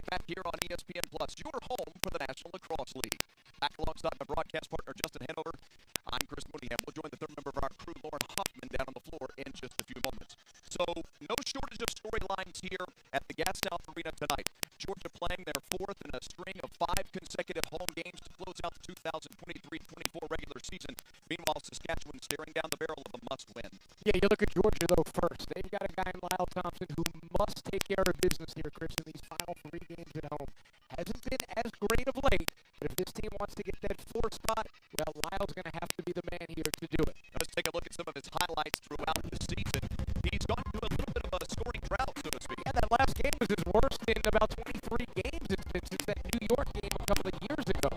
back here on ESPN Plus, your home for the National Lacrosse League. Back alongside my broadcast partner, Justin Hanover. I'm Chris Mooneyham. We'll join the third member of our crew, Lauren Hoffman, down on the floor in just a few moments. So, no shortage of storylines here at the Gas South Arena tonight. Georgia playing their fourth in a string of 5 consecutive home games to close out the 2023-24 regular season. Meanwhile, Saskatchewan staring down the barrel of a must-win. Yeah, you look at Georgia, though, first. They've got a guy in Lyle Thompson who must take care of business here, Chris, in these final 3 games at home. Hasn't been as great of late, but if this team wants to get that 4th spot, well, Lyle's going to have to be the man here to do it. Let's take a look at some of his highlights throughout the season. He's gone through a little bit of a scoring drought, so to speak. Yeah, that last game was his worst in about 23 games it's been since that New York game a couple of years ago.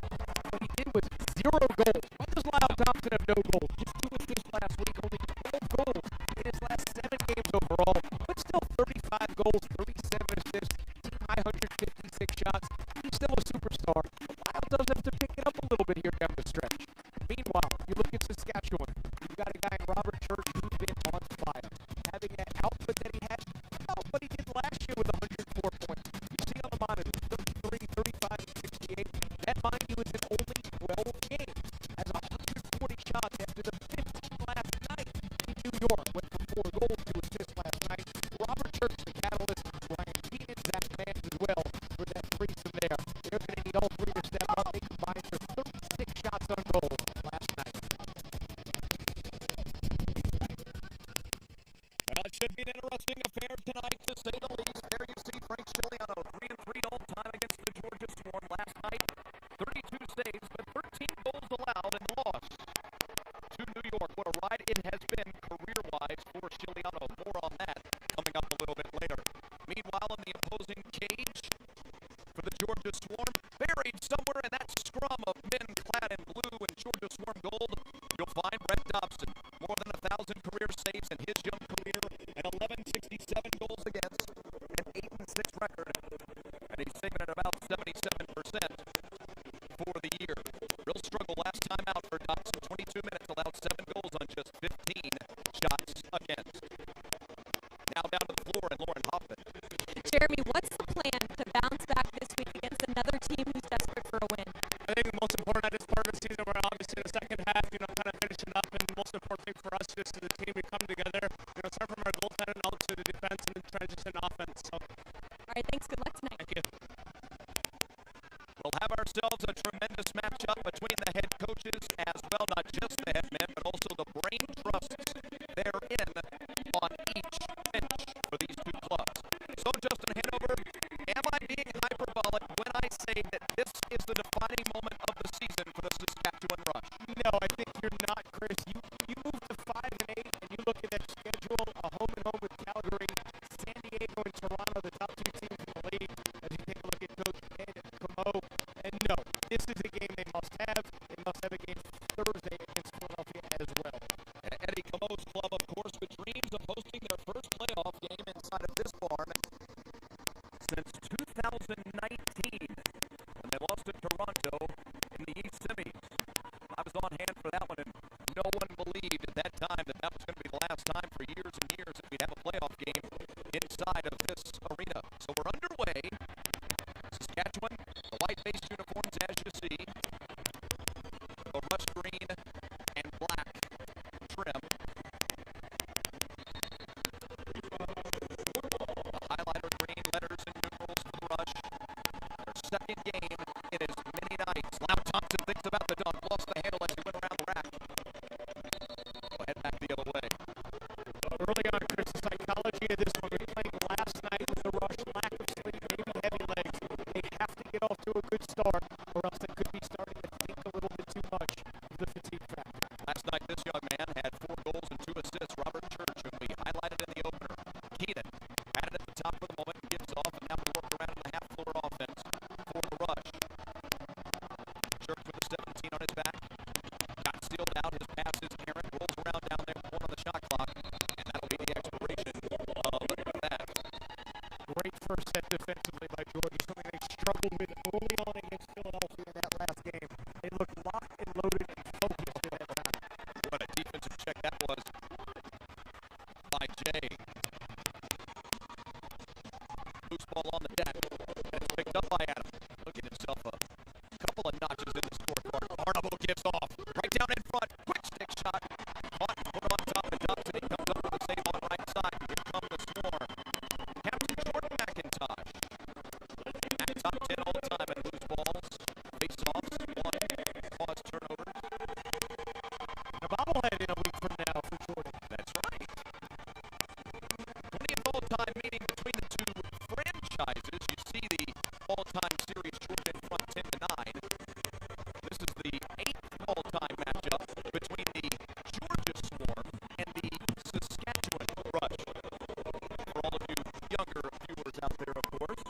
What he did was 0 goals. Why does Lyle Thompson have no goals? Just 2 assists last week, only 12 goals in his last 7 games overall, but still 35 goals, 37 assists, team high 156 shots. He's still a superstar. Lyle does have to pick it up a little bit here down the stretch. Meanwhile, you look at Saskatchewan. You've got a guy in Robert Church who's been on fire. Having that output that he had, about what he did last year with 104 points. You see on the monitors, 33, 35, and 68. That, mind you, is in only 12 games. Has 140 shots after the 15 last night in New York. Went for 4 goals, 2 assists last night. Robert Church, the catalyst. Ryan Keenan, Zach Mans as well for that threesome there. They're going to need all 3 to step up. They combined for 36 shots on goal last night. Well, it should be an interesting affair tonight, to say the least. There you see Frank Chiliano, 3-3 all time against the Georgia Swarm last night. 32 saves, but 13 goals allowed and lost to New York. What a ride it has been career-wise for Chiliano. More on that coming up a little bit later. Meanwhile, in the opposing cage for the Georgia Swarm, buried somewhere in that scrum of men clad in blue and Georgia Swarm gold, you'll find Brett Dobson. More than 1,000 career saves in his young career, and 1167 goals against, an 8-6 record, and he's saving at about 77% for the year. Real struggle last time out for Dobson. 22 minutes, allowed 7 goals on just 15 shots against. Now down to the floor, and Lauren Hoffman. Jeremy, what's the plan to bounce back this week against another team who's desperate for a win? I think the most important at this part of the season, we're obviously in the second half, kind of finishing up, and the most important thing for us just as a team, we come together, start from our goaltending out to the defense and then transition offense. So, all right, thanks. Good luck tonight. thank you. We'll have ourselves a tremendous matchup between the head coaches as well, not just the head men, but also the brain trusts therein on each bench for these 2 clubs. So, Justin Hanover, am I being hyperbolic when I say that this is the defining moment of the season for the Saskatchewan Rush? No, I think you're not, Chris. You move to 5-8, and you look at that schedule, a home and home with Calgary, San Diego, and Toronto, the top 2 teams in the league. As you take a look at Coach Ed and Camo, and no, this is a game they must have. They must have a game Thursday against Philadelphia as well. And Eddie Camo's club, of course, with dreams of hosting their first playoff game inside of this barn since 2019, when they lost to Toronto in the East Semis. I was on hand for that one, and no one believed at that time that that was going to be the last time for years and years that we'd have a playoff game inside of this arena. So we're underway. Saskatchewan, the white-based uniforms, as you see, the rust green and black trim. The highlighter green letters and numerals for the Rush. Their second game in as many nights. Lyle Thompson thinks about the dunk, lost the handle as he went around the rack. We'll head back the other way. Early on, Chris, the psychology of this one, we're playing last night with the Rush, lack of sleep, maybe heavy legs. They have to get off to a good start, or else they could be starting to think a little bit too much of the fatigue factor. Last night, this young man had 4 goals and 2 assists. Robert Church, whom we highlighted in the opener. Keenan had it at the top for the moment, gives off, and now we work around in the half-floor offense for the Rush. Church with the 17 on his back. Got sealed out. His pass is errant. Rolls around down there, 1 on the shot clock, and that'll be the expiration of that. Great first set defensively by Georgia, something they struggled with early on against Philadelphia in that last game. They looked locked and loaded and focused at that time. What a defensive check that was by Jay. Loose ball on the deck. And it's picked Picked up by Adam. Looking himself a couple of notches in the scorecard. Barnable gives off. Right down in front. Quick stick shot. Caught and put on top of Dobson. He comes up with a save on the right side. Here come the Swarm. Captain Jordan McIntosh. At top 10 all the time in loose balls. Face-offs. One. Pause turnovers. A bobblehead in a week from now for Jordan. That's right. 20th all-time meeting between the two franchises. You see the all-time series Georgia in front 10-9. This is the 8th all-time matchup between the Georgia Swarm and the Saskatchewan Rush. For all of you younger viewers out there, of course,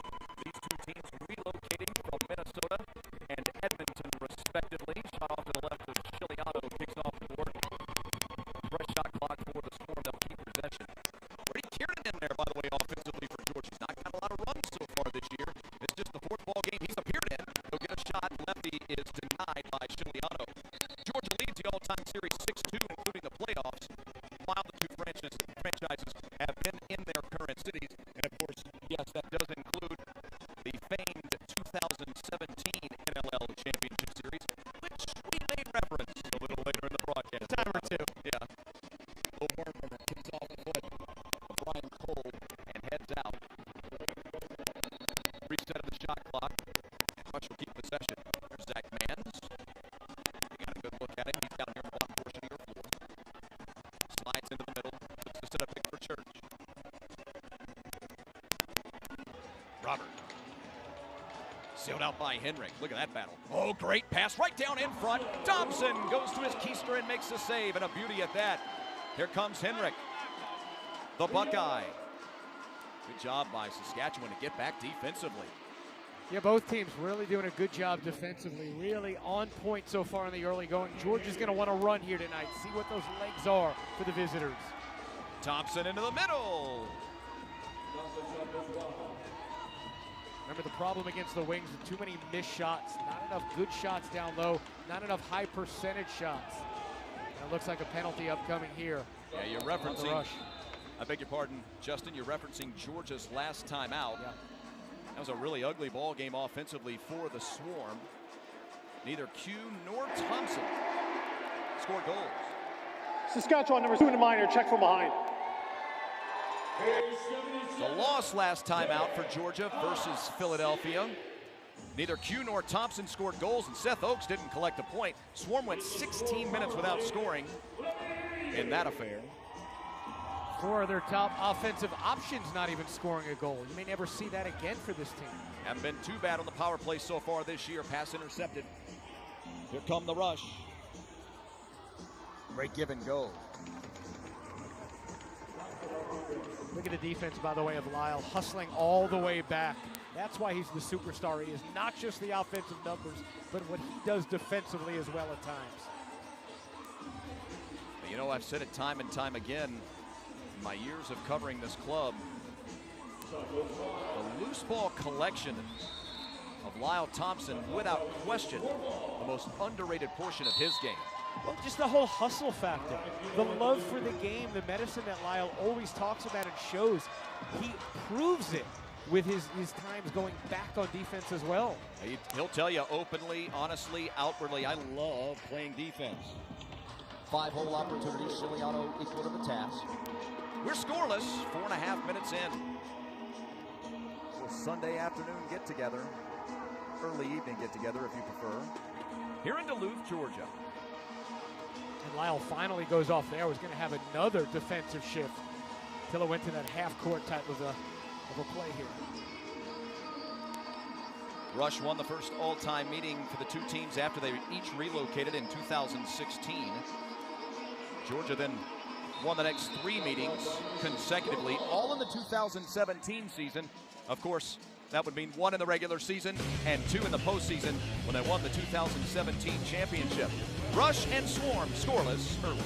these two teams relocating from Minnesota and Edmonton, respectively. Shot off to the left as Chiliano kicks off the board. Fresh shot clock for the Swarm. They'll keep possession. Brady Kieran in there, by the way, offensively for Georgia. He's not got a lot of runs so far this year. It's just the 4th ball game he's appeared in. He'll get a shot. Lefty is denied by Chiliano. Georgia leads the all-time series 6-2, including the playoffs, while the two franchises have been in their current cities. And, of course, yes, that does include the famed 2017 NLL Championship Series, which we may reference a little later in the broadcast. A time or two. Yeah. O'Werner kicks off the foot of Brian Cole and heads out. Reset of the shot clock. Rush will keep possession. There's Zach Mans. You got a good look at him. He's down here in the block portion of your floor. Slides into the middle. Looks to set up big for Church. Robert. Sealed out by Henrik. Look at that battle. Oh, great pass right down in front. Dobson goes to his keister and makes the save, and a beauty at that. Here comes Henrik, the Buckeye. Good job by Saskatchewan to get back defensively. Yeah, both teams really doing a good job defensively. Really on point so far in the early going. Georgia's going to want to run here tonight. See what those legs are for the visitors. Thompson into the middle. Remember the problem against the Wings with too many missed shots. Not enough good shots down low. Not enough high percentage shots. And it looks like a penalty upcoming here. Yeah, you're referencing, I beg your pardon, Justin, you're referencing Georgia's last time out. Yeah. That was a really ugly ball game offensively for the Swarm. Neither Q nor Thompson scored goals. Saskatchewan, number 2 in the minor, check from behind. The loss last time out for Georgia versus Philadelphia. Neither Q nor Thompson scored goals, and Seth Oakes didn't collect a point. Swarm went 16 minutes without scoring in that affair. 4 of their top offensive options not even scoring a goal. You may never see that again for this team. Haven't been too bad on the power play so far this year. Pass intercepted. Here come the Rush. Great give and go. Look at the defense, by the way, of Lyle, hustling all the way back. That's why he's the superstar. He is not just the offensive numbers, but what he does defensively as well at times. You know, I've said it time and time again in my years of covering this club. The loose ball collection of Lyle Thompson, without question, the most underrated portion of his game. Well, just the whole hustle factor, the love for the game, the medicine that Lyle always talks about and shows. He proves it with his times going back on defense as well. He'll tell you openly, honestly, outwardly, I love playing defense. 5-hole opportunities, Chiliano equal to the task. We're scoreless, 4.5 minutes in. Sunday afternoon get-together, early evening get-together if you prefer, here in Duluth, Georgia. And Lyle finally goes off there. Was going to have another defensive shift till it went to that half-court type of a play here. Rush won the first all-time meeting for the two teams after they each relocated in 2016. Georgia then won the next 3 meetings consecutively, all in the 2017 season. Of course, that would mean 1 in the regular season and 2 in the postseason when they won the 2017 championship. Rush and Swarm scoreless early.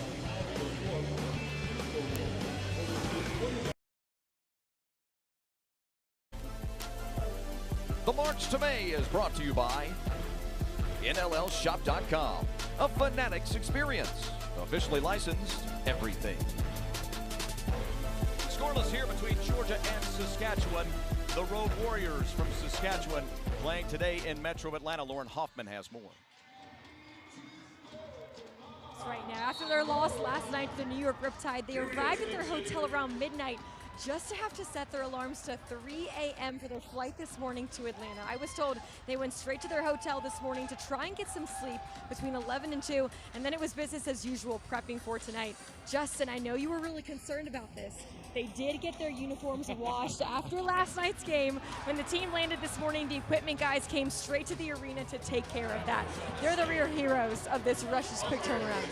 The March to May is brought to you by NLLshop.com, a Fanatics experience. Officially licensed everything. Scoreless here between Georgia and Saskatchewan. The Road Warriors from Saskatchewan playing today in Metro Atlanta. Lauren Hoffman has more. Right now, after their loss last night to the New York Riptide, they arrived at their hotel around midnight just to have to set their alarms to 3 a.m. for their flight this morning to Atlanta. I was told they went straight to their hotel this morning to try and get some sleep between 11 and 2, and then it was business as usual prepping for tonight. Justin, I know you were really concerned about this. They did get their uniforms washed after last night's game. When the team landed this morning, the equipment guys came straight to the arena to take care of that. They're the real heroes of this Rush's quick turnaround.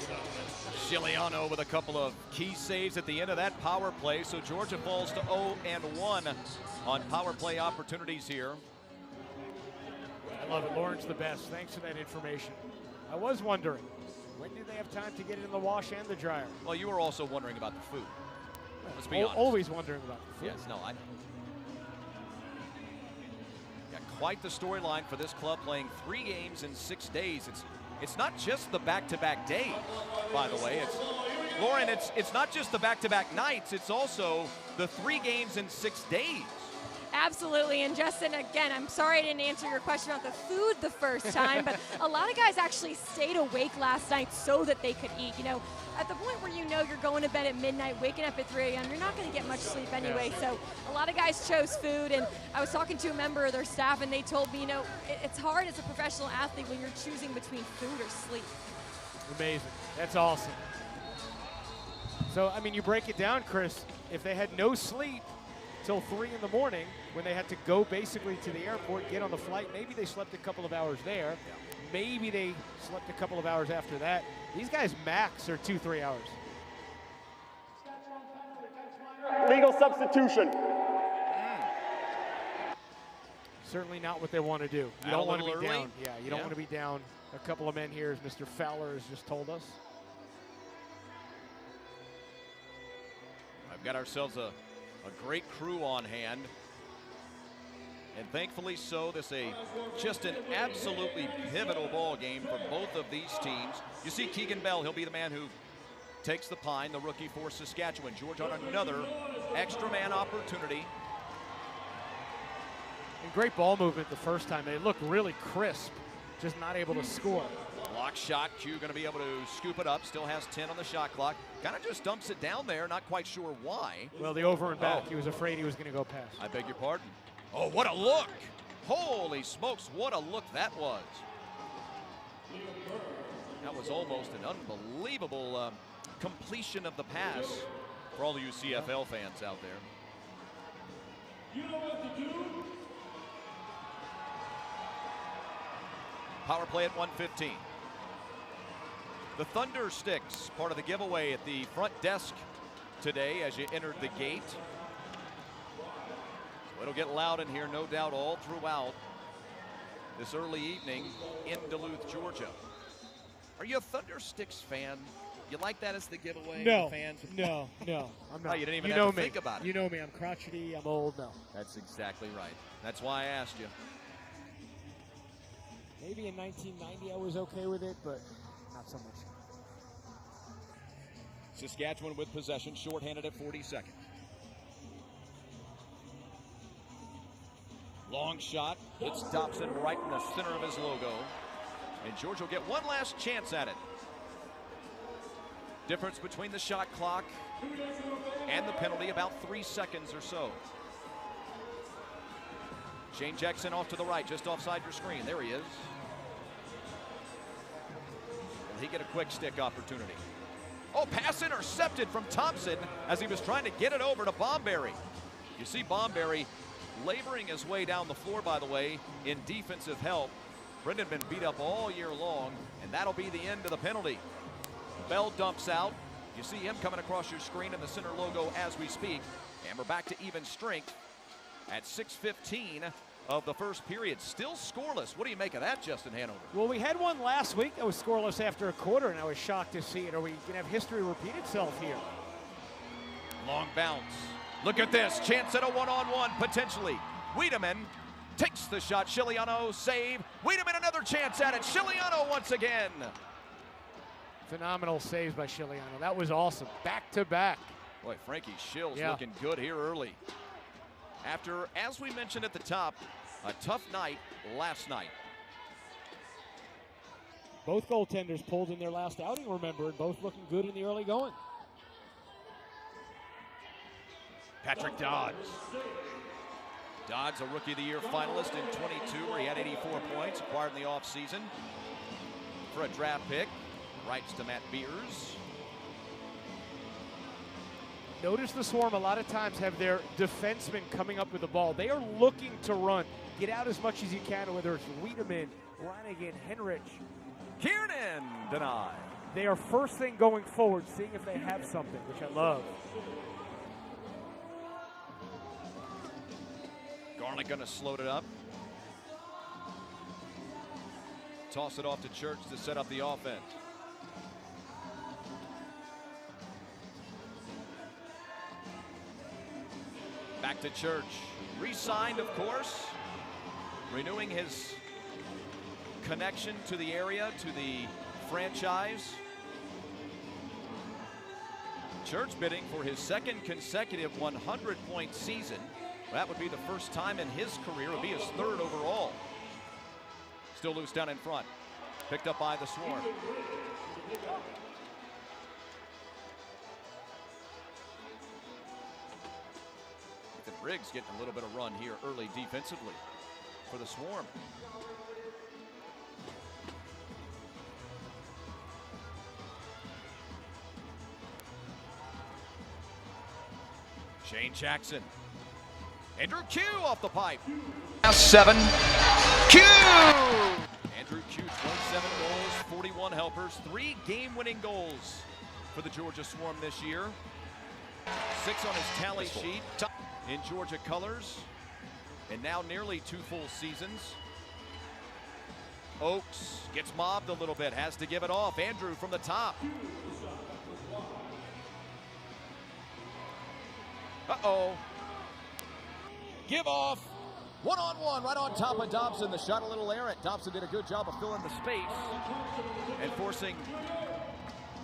Chiliano with a couple of key saves at the end of that power play, so Georgia falls to 0-1 on power play opportunities here. I love it. Lauren's the best. Thanks for that information. I was wondering, when do they have time to get it in the wash and the dryer? Well, you were also wondering about the food. Let's be honest. Always wondering about the food. Yes, no, I know. Got quite the storyline for this club, playing 3 games in 6 days. It's not just the back-to-back days, by the way. Lauren, it's not just the back-to-back nights, it's also the 3 games in 6 days. Absolutely, and Justin, again, I'm sorry I didn't answer your question about the food the first time, but a lot of guys actually stayed awake last night so that they could eat. You know, at the point where you know you're going to bed at midnight, waking up at 3 a.m., you're not going to get much sleep anyway, so a lot of guys chose food, and I was talking to a member of their staff, and they told me, you know, it's hard as a professional athlete when you're choosing between food or sleep. Amazing. That's awesome. So, I mean, you break it down, Chris, if they had no sleep till 3 in the morning, when they had to go basically to the airport, get on the flight, maybe they slept a couple of hours there. Maybe they slept a couple of hours after that. These guys max are 2-3 hours. Legal substitution. Certainly not what they want to do. You don't want to be down. Yeah, you don't want to be down a couple of men here, as Mr. Fowler has just told us. I've got ourselves a great crew on hand. And thankfully so, just an absolutely pivotal ball game for both of these teams. You see Keegan Bell, he'll be the man who takes the pine, the rookie for Saskatchewan. Georgia on another extra man opportunity. And great ball movement the first time. They looked really crisp, just not able to score. Block shot, Q going to be able to scoop it up, still has 10 on the shot clock. Kind of just dumps it down there, not quite sure why. Well, the over and back, he was afraid he was going to go past. I beg your pardon. Oh, what a look! Holy smokes, what a look that was. That was almost an unbelievable completion of the pass for all of you CFL fans out there. Power play at 1:15. The Thunder Sticks, part of the giveaway at the front desk today as you entered the gate. So it'll get loud in here, no doubt, all throughout this early evening in Duluth, Georgia. Are you a Thunder Sticks fan? You like that as the giveaway? No, fans? no, I'm not. Oh, you didn't even you have know to me. think about it. You know me, I'm crotchety, I'm old, no. That's exactly right. That's why I asked you. Maybe in 1990 I was okay with it, but not so much. Saskatchewan with possession, shorthanded at 40 seconds. Long shot, hits Dobson right in the center of his logo. And Georgia will get one last chance at it. Difference between the shot clock and the penalty, about 3 seconds or so. Shane Jackson off to the right, just offside your screen. There he is. Will he get a quick stick opportunity? Oh, pass intercepted from Thompson as he was trying to get it over to Bomberry. You see Bomberry laboring his way down the floor, by the way, in defensive help. Brendan been beat up all year long, and that'll be the end of the penalty. Bell dumps out. You see him coming across your screen in the center logo as we speak. And we're back to even strength at 6:15 of the first period. Still scoreless. What do you make of that, Justin Hanover? Well, we had one last week that was scoreless after a quarter, and I was shocked to see it. Are we going to have history repeat itself here? Long bounce. Look at this. Chance at a one-on-one, potentially. Wiedemann takes the shot. Chiliano save. Wiedemann another chance at it. Chiliano once again. Phenomenal saves by Chiliano. That was awesome. Back to back. Boy, Frankie Shills looking good here early. after, as we mentioned at the top, a tough night last night. Both goaltenders pulled in their last outing, remember, and both looking good in the early going. Patrick Dodds. Dodds, a Rookie of the Year finalist in 22, where he had 84 points, acquired in the offseason for a draft pick. Rights to Matt Beers. Notice the Swarm a lot of times have their defensemen coming up with the ball. They are looking to run. Get out as much as you can, whether it's Wiedemann, Reinigan, Henrich. Kiernan denied. They are first thing going forward, seeing if they have something, which I love. Garlick gonna slow it up. Toss it off to Church to set up the offense. Back to Church. Re-signed, of course. Renewing his connection to the area, to the franchise. Church bidding for his second consecutive 100-point season. That would be the first time in his career. It would be his third overall. Still loose down in front. Picked up by the Swarm. Riggs getting a little bit of run here early defensively for the Swarm. Shane Jackson. Andrew Q off the pipe. Now 7. Q! Andrew Q, 27 goals, 41 helpers, 3 game-winning goals for the Georgia Swarm this year. 6 on his tally sheet. In Georgia colors, and now nearly 2 full seasons. Oakes gets mobbed a little bit, has to give it off. Andrew from the top. Uh-oh. Give off. One-on-one right on top of Dobson. The shot a little errant. Dobson did a good job of filling the space and forcing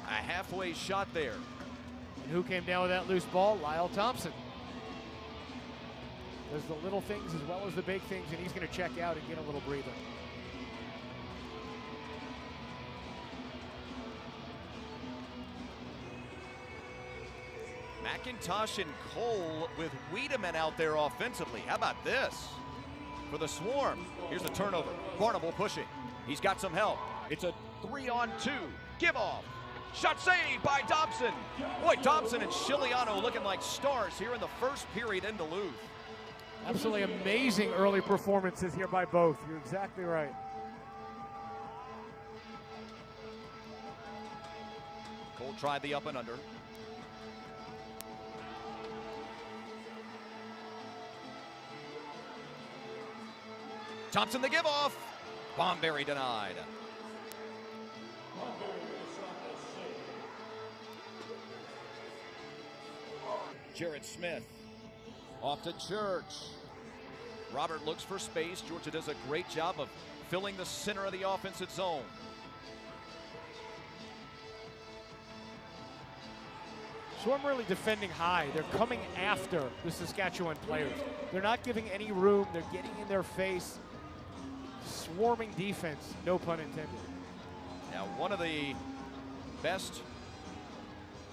a halfway shot there. And who came down with that loose ball? Lyle Thompson. There's the little things as well as the big things, and he's going to check out and get a little breather. McIntosh and Cole with Wiedemann out there offensively. How about this? For the Swarm, here's the turnover. Barnable pushing. He's got some help. It's a 3-on-2. Give off. Shot saved by Dobson. Boy, Dobson and Chiliano looking like stars here in the first period in Duluth. Absolutely amazing early performances here by both. You're exactly right. Cole tried the up and under. Thompson the give off. Bomberry denied. Jared Smith off to Church. Robert looks for space. Georgia does a great job of filling the center of the offensive zone. Swarm really defending high. They're coming after the Saskatchewan players. They're not giving any room. They're getting in their face. Swarming defense, no pun intended. Now, one of the best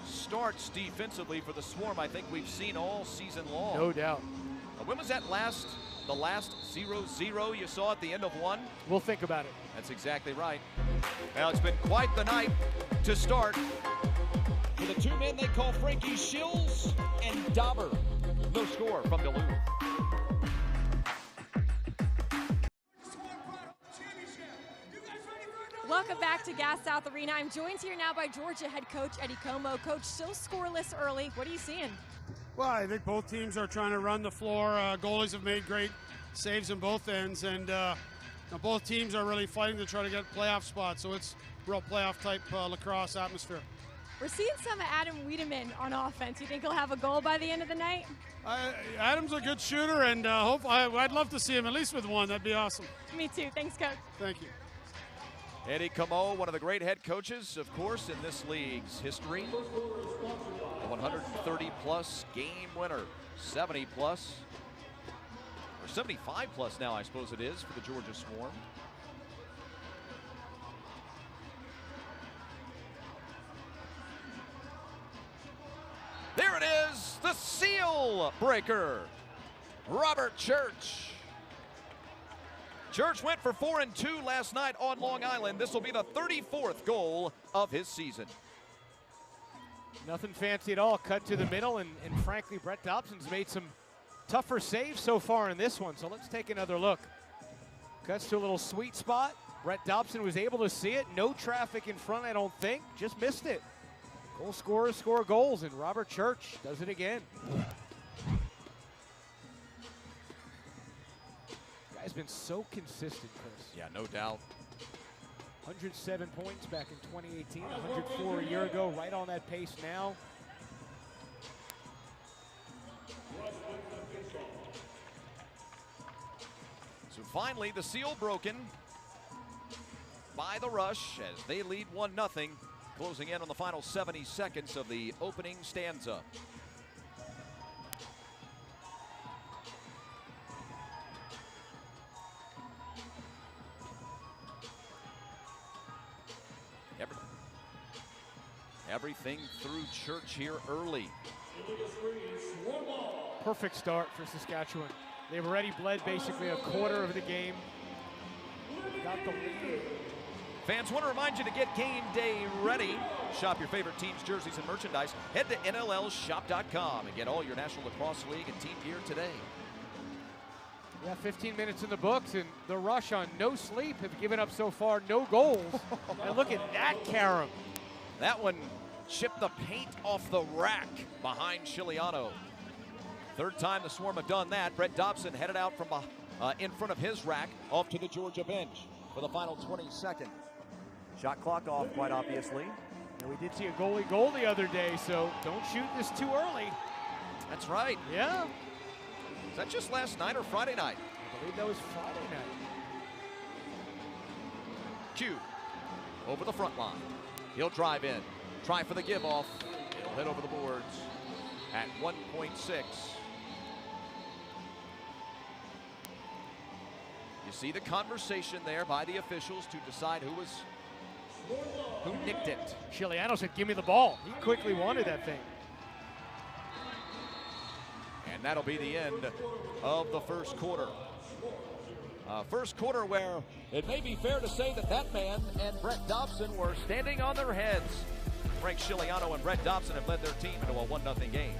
starts defensively for the Swarm I think we've seen all season long. No doubt. When was that the last 0-0 you saw at the end of one? We'll think about it. That's exactly right. Well, it's been quite the night to start for the 2 men they call Frankie Shills and Dauber. No score from Duluth. Welcome back to Gas South Arena. I'm joined here now by Georgia head coach Eddie Como. Coach, still scoreless early. What are you seeing? Well, I think both teams are trying to run the floor. Goalies have made great saves on both ends, and both teams are really fighting to try to get playoff spots. So it's real playoff-type lacrosse atmosphere. We're seeing some of Adam Wiedemann on offense. You think he'll have a goal by the end of the night? Adam's a good shooter, and I'd love to see him at least with one. That'd be awesome. Me too. Thanks, Coach. Thank you. Eddie Como, one of the great head coaches, of course, in this league's history. A 130-plus game winner, 70-plus or 75 plus now, I suppose it is, for the Georgia Swarm. There it is, the seal breaker, Robert Church. Church went for 4 and 2 last night on Long Island. This will be the 34th goal of his season. Nothing fancy at all. Cut to the middle, and frankly, Brett Dobson's made some tougher saves so far in this one. So let's take another look. Cuts to a little sweet spot. Brett Dobson was able to see it. No traffic in front, I don't think. Just missed it. Goal scorers score goals, and Robert Church does it again. Guy's been so consistent, Chris. Yeah, no doubt. 107 points back in 2018, 104 a year ago, right on that pace now. So finally, the seal broken by the Rush as they lead 1-0, closing in on the final 70 seconds of the opening stanza. Everything through Church here early. Perfect start for Saskatchewan. They've already bled basically a quarter of the game. Got the lead. Fans, want to remind you to get game day ready. Shop your favorite teams' jerseys and merchandise. Head to NLLshop.com and get all your National Lacrosse League and team gear today. Yeah, 15 minutes in the books, and the Rush on no sleep have given up so far no goals. And look at that carom. That one chipped the paint off the rack behind Chiliano. Third time the Swarm have done that. Brett Dobson headed out from in front of his rack off to the Georgia bench for the final 20 seconds. Shot clock off, quite obviously. And we did see a goalie goal the other day, so don't shoot this too early. That's right. Yeah. Is that just last night or Friday night? I believe that was Friday night. Q over the front line. He'll drive in, try for the give off. It'll hit over the boards at 1.6. You see the conversation there by the officials to decide who nicked it. Chiliano said, "Give me the ball." He quickly wanted that thing. And that'll be the end of the first quarter. First quarter where it may be fair to say that man and Brett Dobson were standing on their heads. Frank Chiliano and Brett Dobson have led their team into a 1-0 game.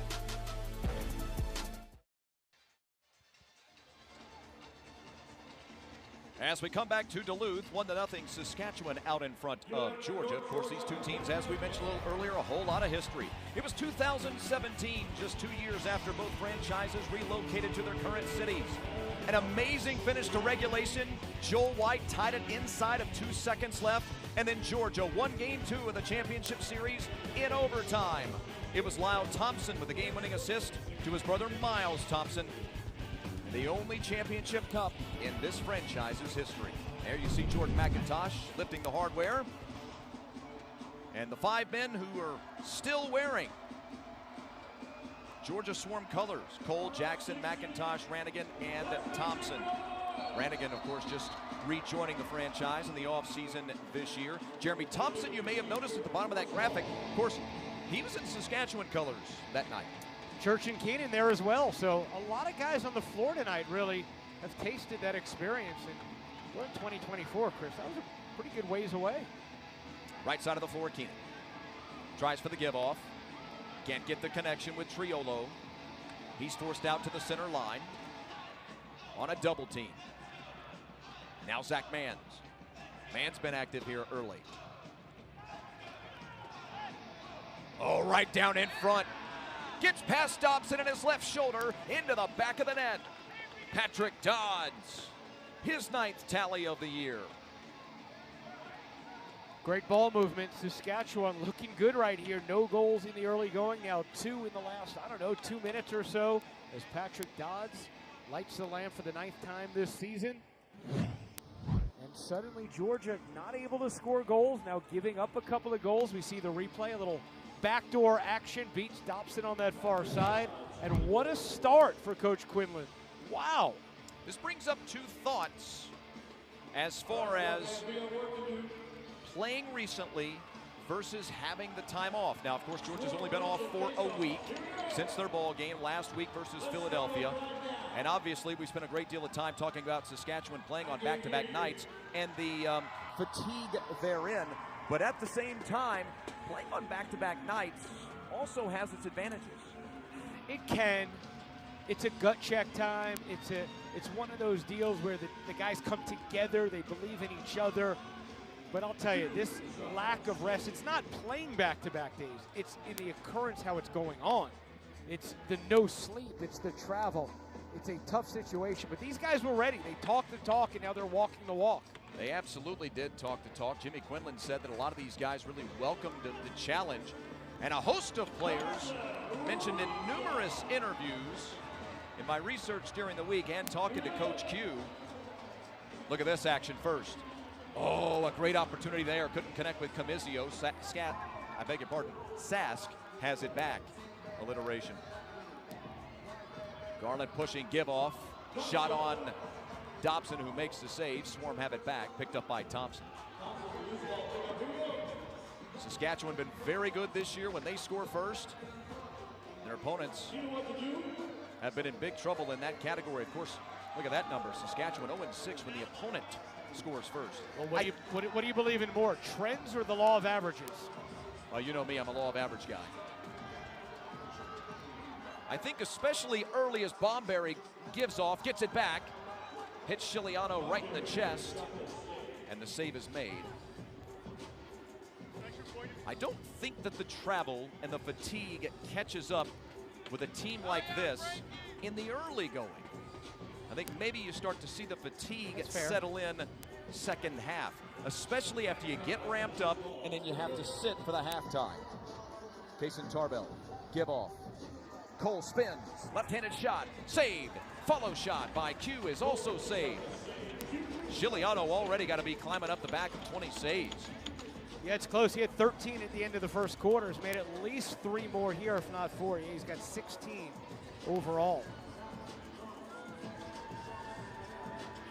As we come back to Duluth, 1-0 Saskatchewan out in front of Georgia. Of course, these two teams, as we mentioned a little earlier, a whole lot of history. It was 2017, just 2 years after both franchises relocated to their current cities. An amazing finish to regulation. Joel White tied it inside of 2 seconds left, and then Georgia won Game 2 of the championship series in overtime. It was Lyle Thompson with the game-winning assist to his brother Miles Thompson. The only championship cup in this franchise's history. There you see Jordan McIntosh lifting the hardware. And the 5 men who are still wearing Georgia Swarm colors: Cole, Jackson, McIntosh, Rannigan, and Thompson. Rannigan, of course, just rejoining the franchise in the offseason this year. Jeremy Thompson, you may have noticed at the bottom of that graphic, of course, he was in Saskatchewan colors that night. Church and Keenan there as well. So a lot of guys on the floor tonight really have tasted that experience. And we're in 2024, Chris. That was a pretty good ways away. Right side of the floor, Keenan. Tries for the give-off. Can't get the connection with Triolo. He's forced out to the center line on a double team. Now Zach Manns. Manns been active here early. Oh, right down in front. Gets past Dobson and his left shoulder into the back of the net. Patrick Dodds, his 9th tally of the year. Great ball movement. Saskatchewan looking good right here. No goals in the early going. Now 2 in the last, 2 minutes or so, as Patrick Dodds lights the lamp for the 9th time this season. And suddenly Georgia not able to score goals, now giving up a couple of goals. We see the replay, a little backdoor action, beats Dobson on that far side. And what a start for Coach Quinlan. Wow. This brings up two thoughts as far as playing recently versus having the time off. Now, of course, Georgia's only been off for a week since their ball game last week versus Philadelphia. And obviously, we spent a great deal of time talking about Saskatchewan playing on back-to-back nights and the fatigue therein. But at the same time, playing on back-to-back nights also has its advantages. It can. It's a gut check time. It's one of those deals where the guys come together. They believe in each other. But I'll tell you, this lack of rest, it's not playing back-to-back days. It's in the occurrence how it's going on. It's the no sleep. It's the travel. It's a tough situation. But these guys were ready. They talked the talk, and now they're walking the walk. They absolutely did talk the talk. Jimmy Quinlan said that a lot of these guys really welcomed the challenge. And a host of players mentioned in numerous interviews in my research during the week and talking to Coach Q. Look at this action first. Oh, a great opportunity there. Couldn't connect with Camizio. Sask has it back. Alliteration. Garland pushing, give off. Shot on Dobson, who makes the save. Swarm have it back. Picked up by Thompson. Saskatchewan been very good this year when they score first. Their opponents have been in big trouble in that category. Of course, look at that number. Saskatchewan 0-6 when the opponent scores first. Well, what do you believe in more, trends or the law of averages? Well, you know me, I'm a law of average guy. I think especially early as Bomberry gives off, gets it back, hits Chiliano right in the chest, and the save is made. I don't think that the travel and the fatigue catches up with a team like this in the early going. I think maybe you start to see the fatigue settle in second half, especially after you get ramped up and then you have to sit for the halftime. Kaysen Tarbell, give off. Cole spins, left-handed shot, saved. Follow shot by Q is also saved. Chiliano already got to be climbing up the back of 20 saves. Yeah, it's close. He had 13 at the end of the first quarter. He's made at least 3 more here, if not 4. He's got 16 overall.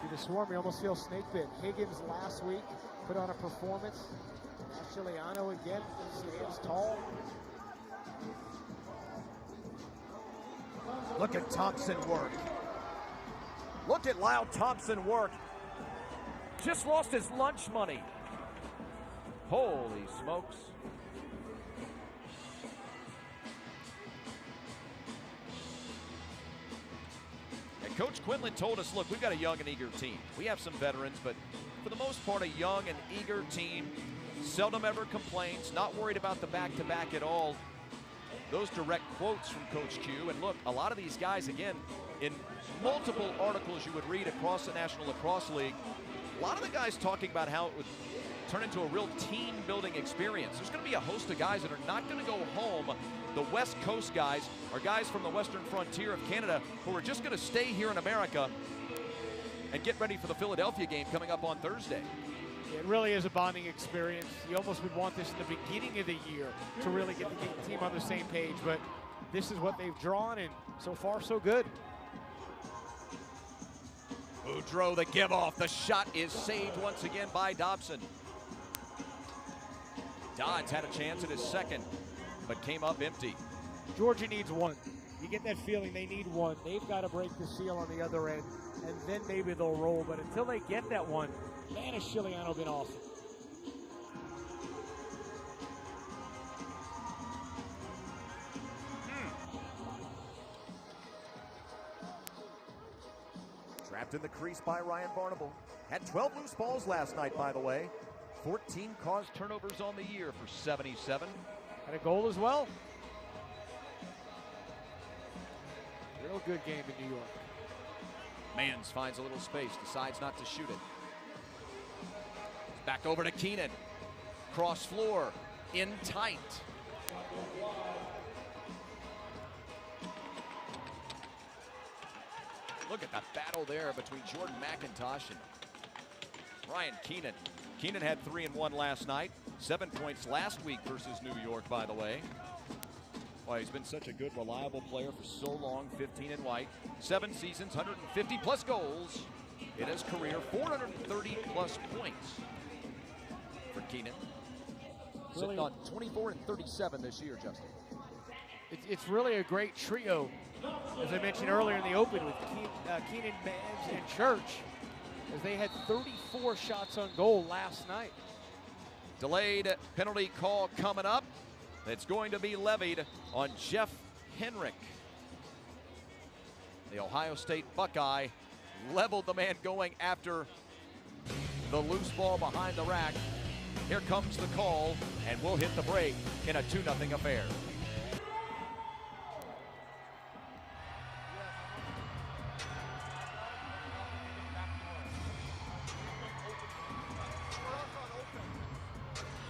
See the Swarm, you almost feel snake bit. Higgins last week put on a performance. Chiliano again, stands tall. Look at Thompson work. Look at Lyle Thompson work. Just lost his lunch money. Holy smokes. And Coach Quinlan told us, look, we've got a young and eager team. We have some veterans, but for the most part, a young and eager team. Seldom ever complains, not worried about the back-to-back at all. Those direct quotes from Coach Q. And look, a lot of these guys, again, in multiple articles you would read across the National Lacrosse League, a lot of the guys talking about how it would turn into a real team-building experience. There's going to be a host of guys that are not going to go home. The West Coast guys are guys from the western frontier of Canada who are just going to stay here in America and get ready for the Philadelphia game coming up on Thursday. It really is a bonding experience. You almost would want this in the beginning of the year to really get the team on the same page, but this is what they've drawn, and so far, so good. Boudreau, the give-off. The shot is saved once again by Dobson. Dodds had a chance at his second, but came up empty. Georgia needs one. You get that feeling they need one. They've got to break the seal on the other end, and then maybe they'll roll. But until they get that one, man, has Chiliano been awesome. Trapped in the crease by Ryan Barnable. Had 12 loose balls last night, by the way. 14 caused turnovers on the year for 77. Had a goal as well. Real good game in New York. Mans finds a little space, decides not to shoot it. Back over to Keenan. Cross floor, in tight. Look at that battle there between Jordan McIntosh and Ryan Keenan. Keenan had 3 and 1 last night. 7 points last week versus New York, by the way. Well, he's been such a good, reliable player for so long, 15 in white, 7 seasons, 150-plus goals in his career, 430-plus points for Keenan. Sitting on 24 and 37 this year, Justin. It's really a great trio, as I mentioned earlier in the open, with Keenan, Mans, and Church, as they had 34 shots on goal last night. Delayed penalty call coming up. It's going to be levied on Jeff Henrik. The Ohio State Buckeye leveled the man going after the loose ball behind the rack. Here comes the call, and we'll hit the break in a 2-0 affair.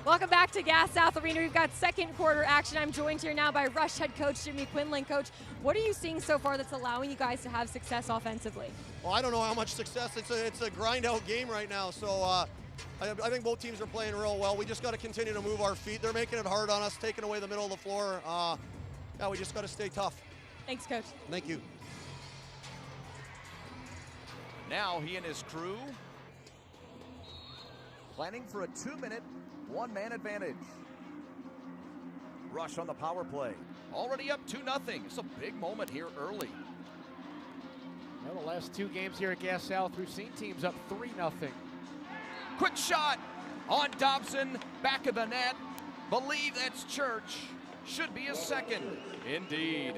Welcome back to Gas South Arena. We've got second quarter action. I'm joined here now by Rush head coach Jimmy Quinlan. Coach, what are you seeing so far that's allowing you guys to have success offensively? Well, I don't know how much success. It's a grind out game right now. So I think both teams are playing real well. We just got to continue to move our feet. They're making it hard on us, taking away the middle of the floor. Yeah, we just got to stay tough. Thanks, Coach. Thank you. Now he and his crew planning for a 2-minute one-man advantage. Rush on the power play. Already up 2-0. It's a big moment here early. Well, the last 2 games here at Gas South, we've seen teams up 3-0. Quick shot on Dobson, back of the net. Believe that's Church. Should be a second. Indeed.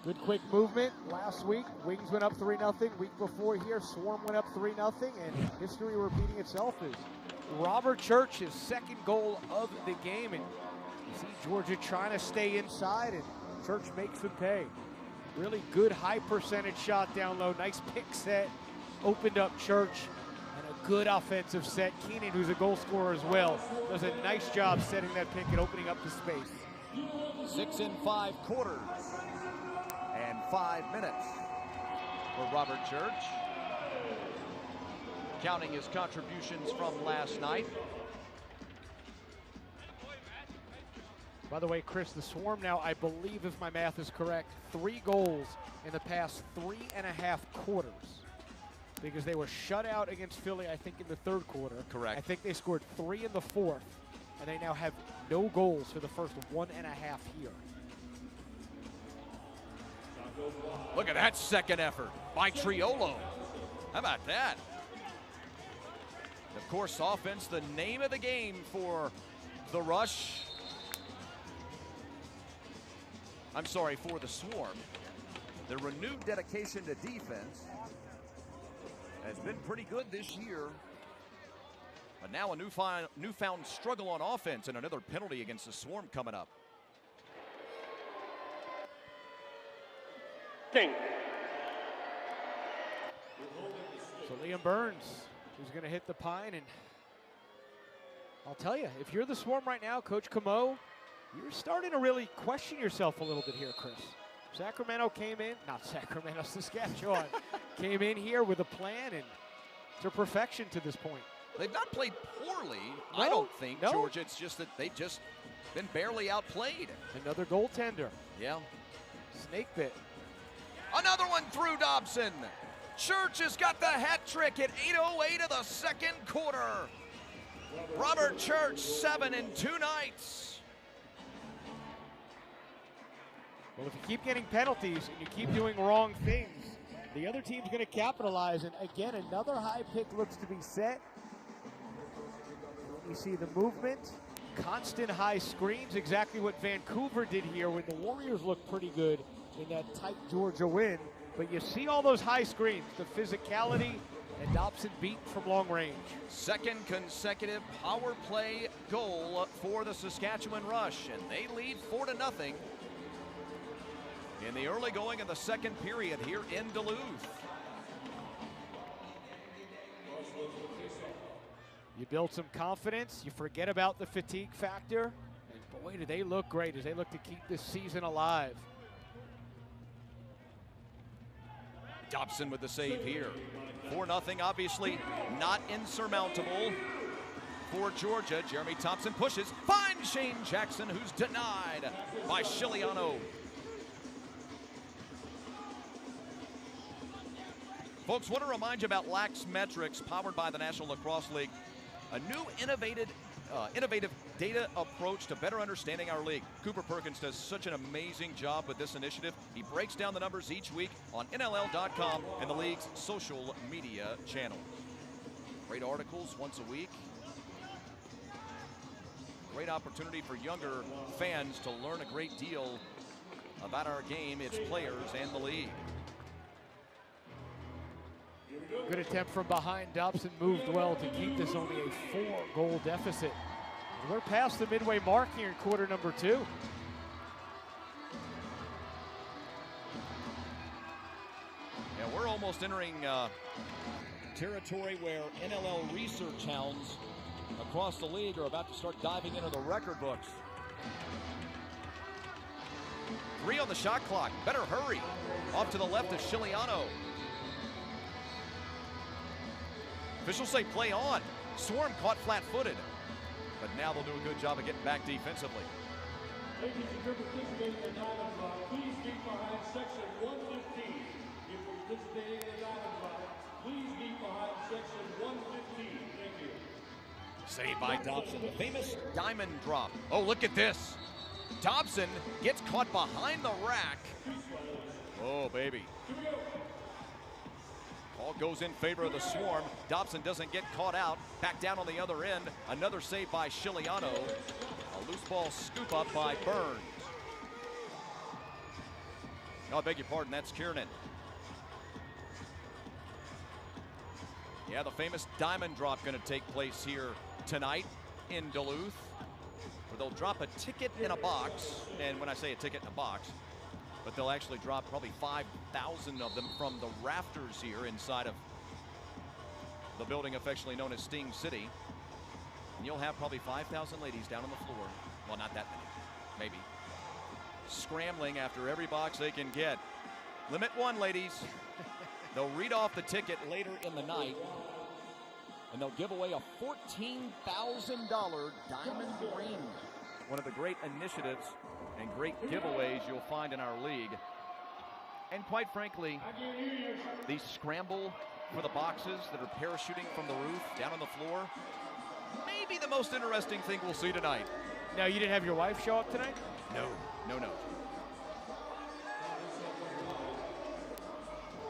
Good quick movement. Last week, Wings went up 3-0. Week before here, Swarm went up 3-0. And history repeating itself is Robert Church's second goal of the game. And you see Georgia trying to stay inside, and Church makes them pay. Really good high percentage shot down low. Nice pick set. Opened up Church. And a good offensive set. Keenan, who's a goal scorer as well, does a nice job setting that pick and opening up the space. 6 in 5 quarters. And 5 minutes for Robert Church. Counting his contributions from last night. By the way, Chris, the Swarm now, I believe, if my math is correct, 3 goals in the past 3.5 quarters. Because they were shut out against Philly, I think, in the 3rd quarter. Correct. I think they scored 3 in the 4th. And they now have no goals for the first 1.5 here. Look at that second effort by Triolo. How about that? Of course, offense, the name of the game for the Rush. I'm sorry, for the Swarm. The renewed dedication to defense has been pretty good this year. But now a newfound struggle on offense and another penalty against the Swarm coming up. So Liam Burns, who's going to hit the pine, and I'll tell you, if you're the Swarm right now, Coach Camo, you're starting to really question yourself a little bit here, Chris. Sacramento came in, not Sacramento, Saskatchewan, came in here with a plan and to perfection to this point. They've not played poorly, I don't think, Georgia. It's just that they've just been barely outplayed. Another goaltender. Yeah. Snake bit. Another one through Dobson. Church has got the hat trick at 8:08 of the second quarter. Robert Church, 7 in 2 nights. Well, if you keep getting penalties and you keep doing wrong things, the other team's going to capitalize. And again, another high pick looks to be set. You see the movement, constant high screens, exactly what Vancouver did here when the Warriors looked pretty good in that tight Georgia win. But you see all those high screens, the physicality, and Dobson beat from long range. Second consecutive power play goal for the Saskatchewan Rush, and they lead 4-0 in the early going of the second period here in Duluth. You build some confidence, you forget about the fatigue factor, and boy, do they look great as they look to keep this season alive. Dobson with the save here. 4-0, obviously not insurmountable. for Georgia. Jeremy Thompson pushes, finds Shane Jackson, who's denied by Shiliano. Folks, want to remind you about Lax Metrics, powered by the National Lacrosse League. A new innovative data approach to better understanding our league. Cooper Perkins does such an amazing job with this initiative. He breaks down the numbers each week on NLL.com and the league's social media channels. Great articles once a week. Great opportunity for younger fans to learn a great deal about our game, its players, and the league. Good attempt from behind. Dobson moved well to keep this only a 4-goal deficit. And we're past the midway mark here in quarter number 2. Yeah, we're almost entering territory where NLL research hounds across the league are about to start diving into the record books. 3 on the shot clock. Better hurry. Off to the left of Shiliano. Officials say play on. Swarm caught flat-footed. But now they'll do a good job of getting back defensively. Ladies and gentlemen, participating in the diamond drive, please be behind section 115. If you're participating in the diamond drive, please be behind section 115. Thank you. Saved by Dobson. The famous diamond drop. Oh, look at this. Dobson gets caught behind the rack. Oh, baby. All goes in favor of the Swarm. Dobson doesn't get caught out. Back down on the other end. Another save by Shiliano. A loose ball scoop up by Burns. Oh, I beg your pardon, that's Kiernan. Yeah, the famous diamond drop going to take place here tonight in Duluth, where they'll drop a ticket in a box. And when I say a ticket in a box, but they'll actually drop probably 5,000 of them from the rafters here inside of the building affectionately known as Sting City. And you'll have probably 5,000 ladies down on the floor. Well, not that many, maybe. Scrambling after every box they can get. Limit 1, ladies. They'll read off the ticket later in the night, and they'll give away a $14,000 diamond ring. One of the great initiatives and great giveaways you'll find in our league. And quite frankly, the scramble for the boxes that are parachuting from the roof down on the floor, maybe the most interesting thing we'll see tonight. Now, you didn't have your wife show up tonight? No.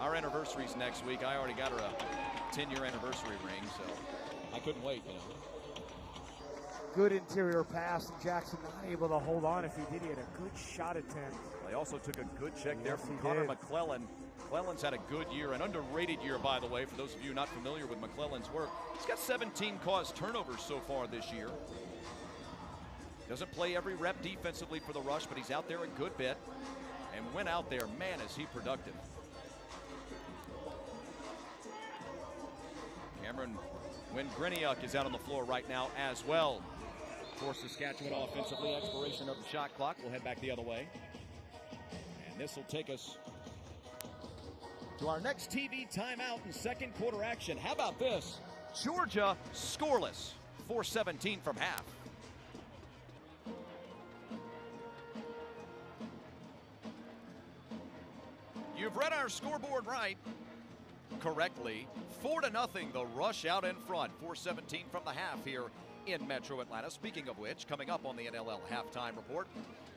Our anniversary's next week. I already got her a 10-year anniversary ring, so I couldn't wait, you know. Good interior pass, and Jackson not able to hold on. If he did, he had a good shot attempt. They also took a good check there from Connor McClellan. McClellan's had a good year, an underrated year, by the way, for those of you not familiar with McClellan's work. He's got 17 caused turnovers so far this year. Doesn't play every rep defensively for the Rush, but he's out there a good bit. And when out there, man, is he productive. Cameron Griniuk is out on the floor right now as well. For Saskatchewan offensively, expiration of the shot clock. We'll head back the other way. And this will take us to our next TV timeout in second quarter action. How about this? Georgia scoreless. 4:17 from half. You've read our scoreboard right. Correctly. 4-0, the Rush out in front. 4:17 from the half here in Metro Atlanta. Speaking of which, coming up on the NLL halftime report,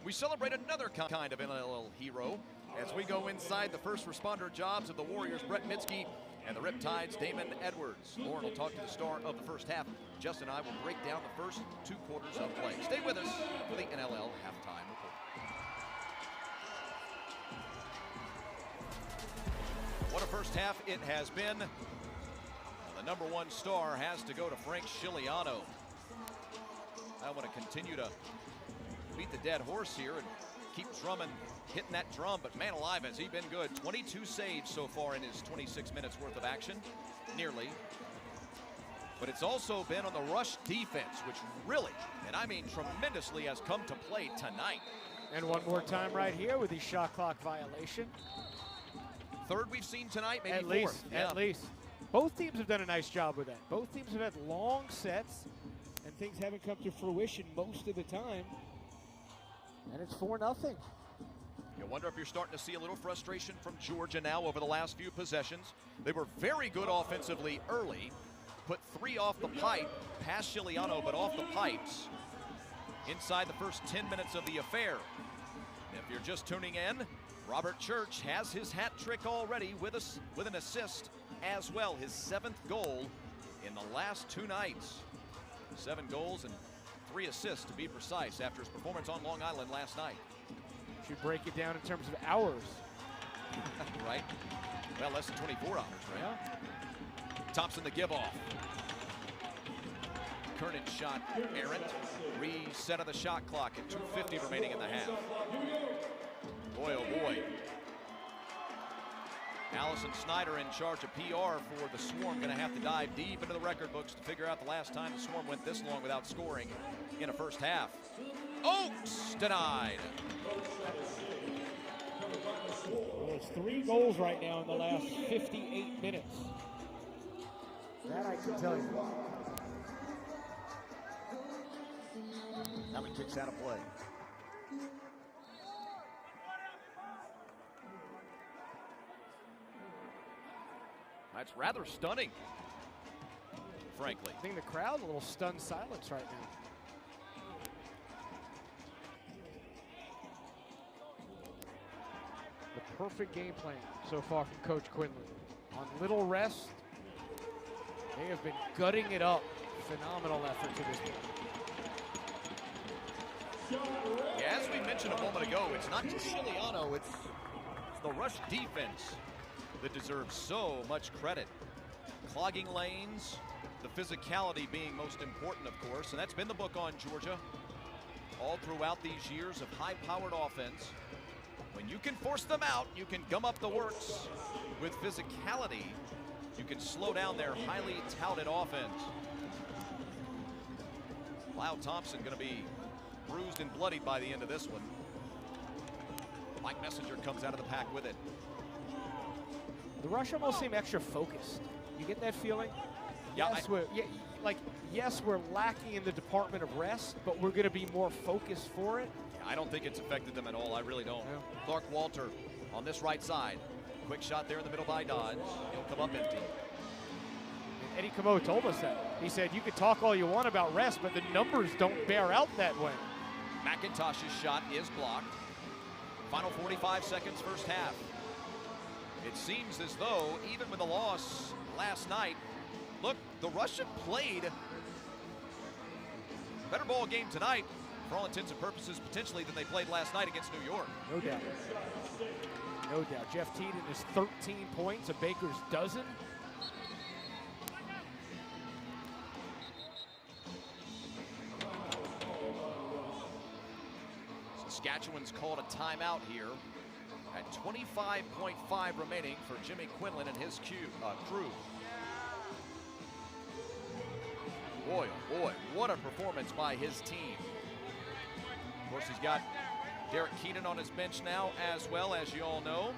we celebrate another kind of NLL hero as we go inside the first responder jobs of the Warriors, Brett Mitski, and the Riptides, Damon Edwards. Lauren will talk to the star of the first half. Justin and I will break down the first 2 quarters of play. Stay with us for the NLL halftime report. What a first half it has been. The number 1 star has to go to Frank Shiliano. I want to continue to beat the dead horse here and keep drumming, hitting that drum, but man alive, has he been good. 22 saves so far in his 26 minutes worth of action, nearly. But it's also been on the Rush defense, which really, and I mean tremendously, has come to play tonight. And one more time right here with the shot clock violation. Third we've seen tonight, maybe at fourth. At least. Both teams have done a nice job with that. Both teams have had long sets, things haven't come to fruition most of the time. And it's 4-0. You wonder if you're starting to see a little frustration from Georgia now over the last few possessions. They were very good offensively early. Put 3 off the pipe, past Chiliano, but off the pipes inside the first 10 minutes of the affair. If you're just tuning in, Robert Church has his hat trick already with an assist as well, his 7th goal in the last 2 nights. 7 goals and 3 assists to be precise after his performance on Long Island last night. Should break it down in terms of hours. Right? Well, less than 24 hours, right? Yeah. Thompson the give off. Kernan shot errant. Reset of the shot clock at 2:50 remaining in the half. Boy, oh boy. Allison Snyder in charge of PR for the Swarm. Going to have to dive deep into the record books to figure out the last time the Swarm went this long without scoring in a first half. Oaks denied. Well, it's 3 goals right now in the last 58 minutes. That I can tell you. Now he kicks out of play. That's rather stunning, frankly. I think the crowd a little stunned silence right now. The perfect game plan so far from Coach Quinlan. On little rest, they have been gutting it up. Phenomenal effort to this point. Yeah, as we mentioned a moment ago, it's not just Chiliano, it's the rush defense that deserves so much credit. Clogging lanes, the physicality being most important, of course, and that's been the book on Georgia all throughout these years of high-powered offense. When you can force them out, you can gum up the works. With physicality, you can slow down their highly touted offense. Lyle Thompson going to be bruised and bloodied by the end of this one. Mike Messenger comes out of the pack with it. The Rush almost seem extra focused. You get that feeling? Yeah, Yes, we're lacking in the department of rest, but we're going to be more focused for it. I don't think it's affected them at all. I really don't. Yeah. Clark Walter on this right side. Quick shot there in the middle by Dodge. He'll come up empty. And Eddie Comeau told us that. He said, you can talk all you want about rest, but the numbers don't bear out that way. McIntosh's shot is blocked. Final 45 seconds, first half. It seems as though, even with the loss last night, look, the Rush have played a better ball game tonight, for all intents and purposes, potentially, than they played last night against New York. No doubt. No doubt. Jeff Teeden is 13 points, a Baker's dozen. Saskatchewan's called a timeout here at 25.5 remaining for Jimmy Quinlan and his crew. Boy, oh boy, what a performance by his team. Of course, he's got Derek Keenan on his bench now as well, as you all know.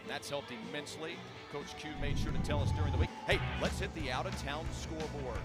That's helped immensely. Coach Q made sure to tell us during the week, hey, let's hit the out-of-town scoreboard.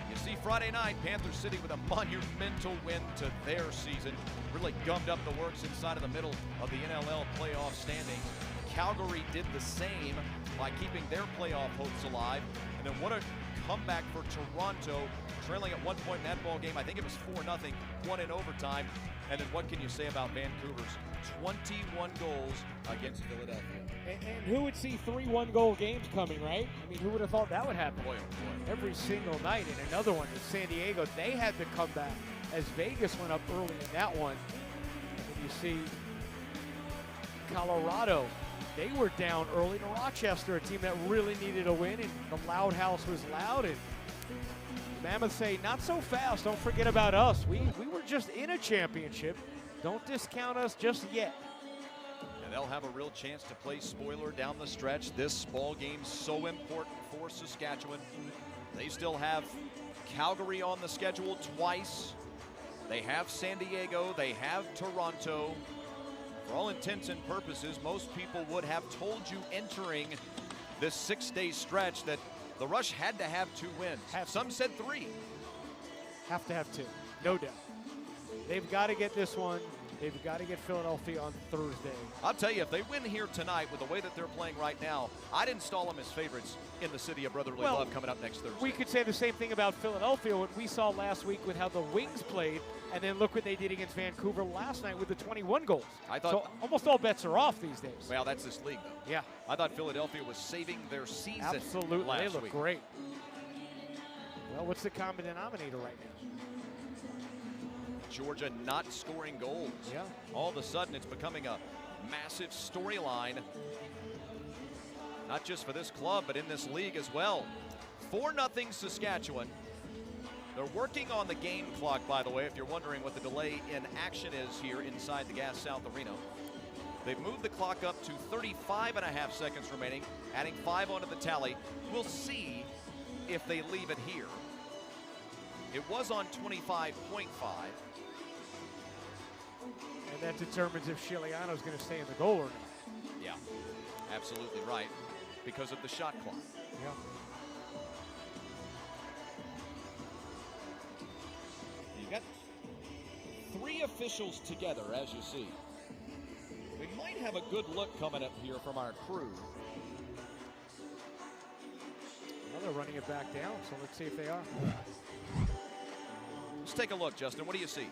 You see, Friday night, Panther City with a monumental win to their season. Really gummed up the works inside of the middle of the NLL playoff standings. Calgary did the same by keeping their playoff hopes alive. And then what a comeback for Toronto, trailing at one point in that ball game. I think it was 4-0, won in overtime. And then what can you say about Vancouver's 21 goals against Philadelphia? And who would see 3 one-goal games coming, right? I mean, who would have thought that would happen? Boy, oh boy. Every single night. And another one in San Diego, they had to come back as Vegas went up early in that one. And you see Colorado, they were down early to Rochester, a team that really needed a win, and the loud house was loud. And Mammoth say, not so fast, don't forget about us. We were just in a championship. Don't discount us just yet. And they'll have a real chance to play spoiler down the stretch. This ball game's so important for Saskatchewan. They still have Calgary on the schedule twice. They have San Diego, they have Toronto. For all intents and purposes, most people would have told you entering this 6-day stretch that The Rush had to have 2 wins. Some said 3. Have to have 2, no doubt. They've got to get this one. They've got to get Philadelphia on Thursday. I'll tell you, if they win here tonight with the way that they're playing right now, I'd install them as favorites in the city of brotherly love coming up next Thursday. We could say the same thing about Philadelphia, what we saw last week with how the Wings played, and then look what they did against Vancouver last night with the 21 goals. So almost all bets are off these days. Well, that's this league, though. Yeah. I thought Philadelphia was saving their season Absolutely. last They look week. great. Well, what's the common denominator right now? Georgia not scoring goals. Yeah. All of a sudden, it's becoming a massive storyline, not just for this club, but in this league as well. 4-0 Saskatchewan. They're working on the game clock, by the way, if you're wondering what the delay in action is here inside the Gas South Arena. They've moved the clock up to 35.5 seconds remaining, adding 5 onto the tally. We'll see if they leave it here. It was on 25.5. And that determines if Chiliano's going to stay in the goal or not. Yeah, absolutely right, because of the shot clock. Yeah. You've got 3 officials together, as you see. We might have a good look coming up here from our crew. Well, they're running it back down, so let's see if they are. Let's take a look, Justin. What do you see?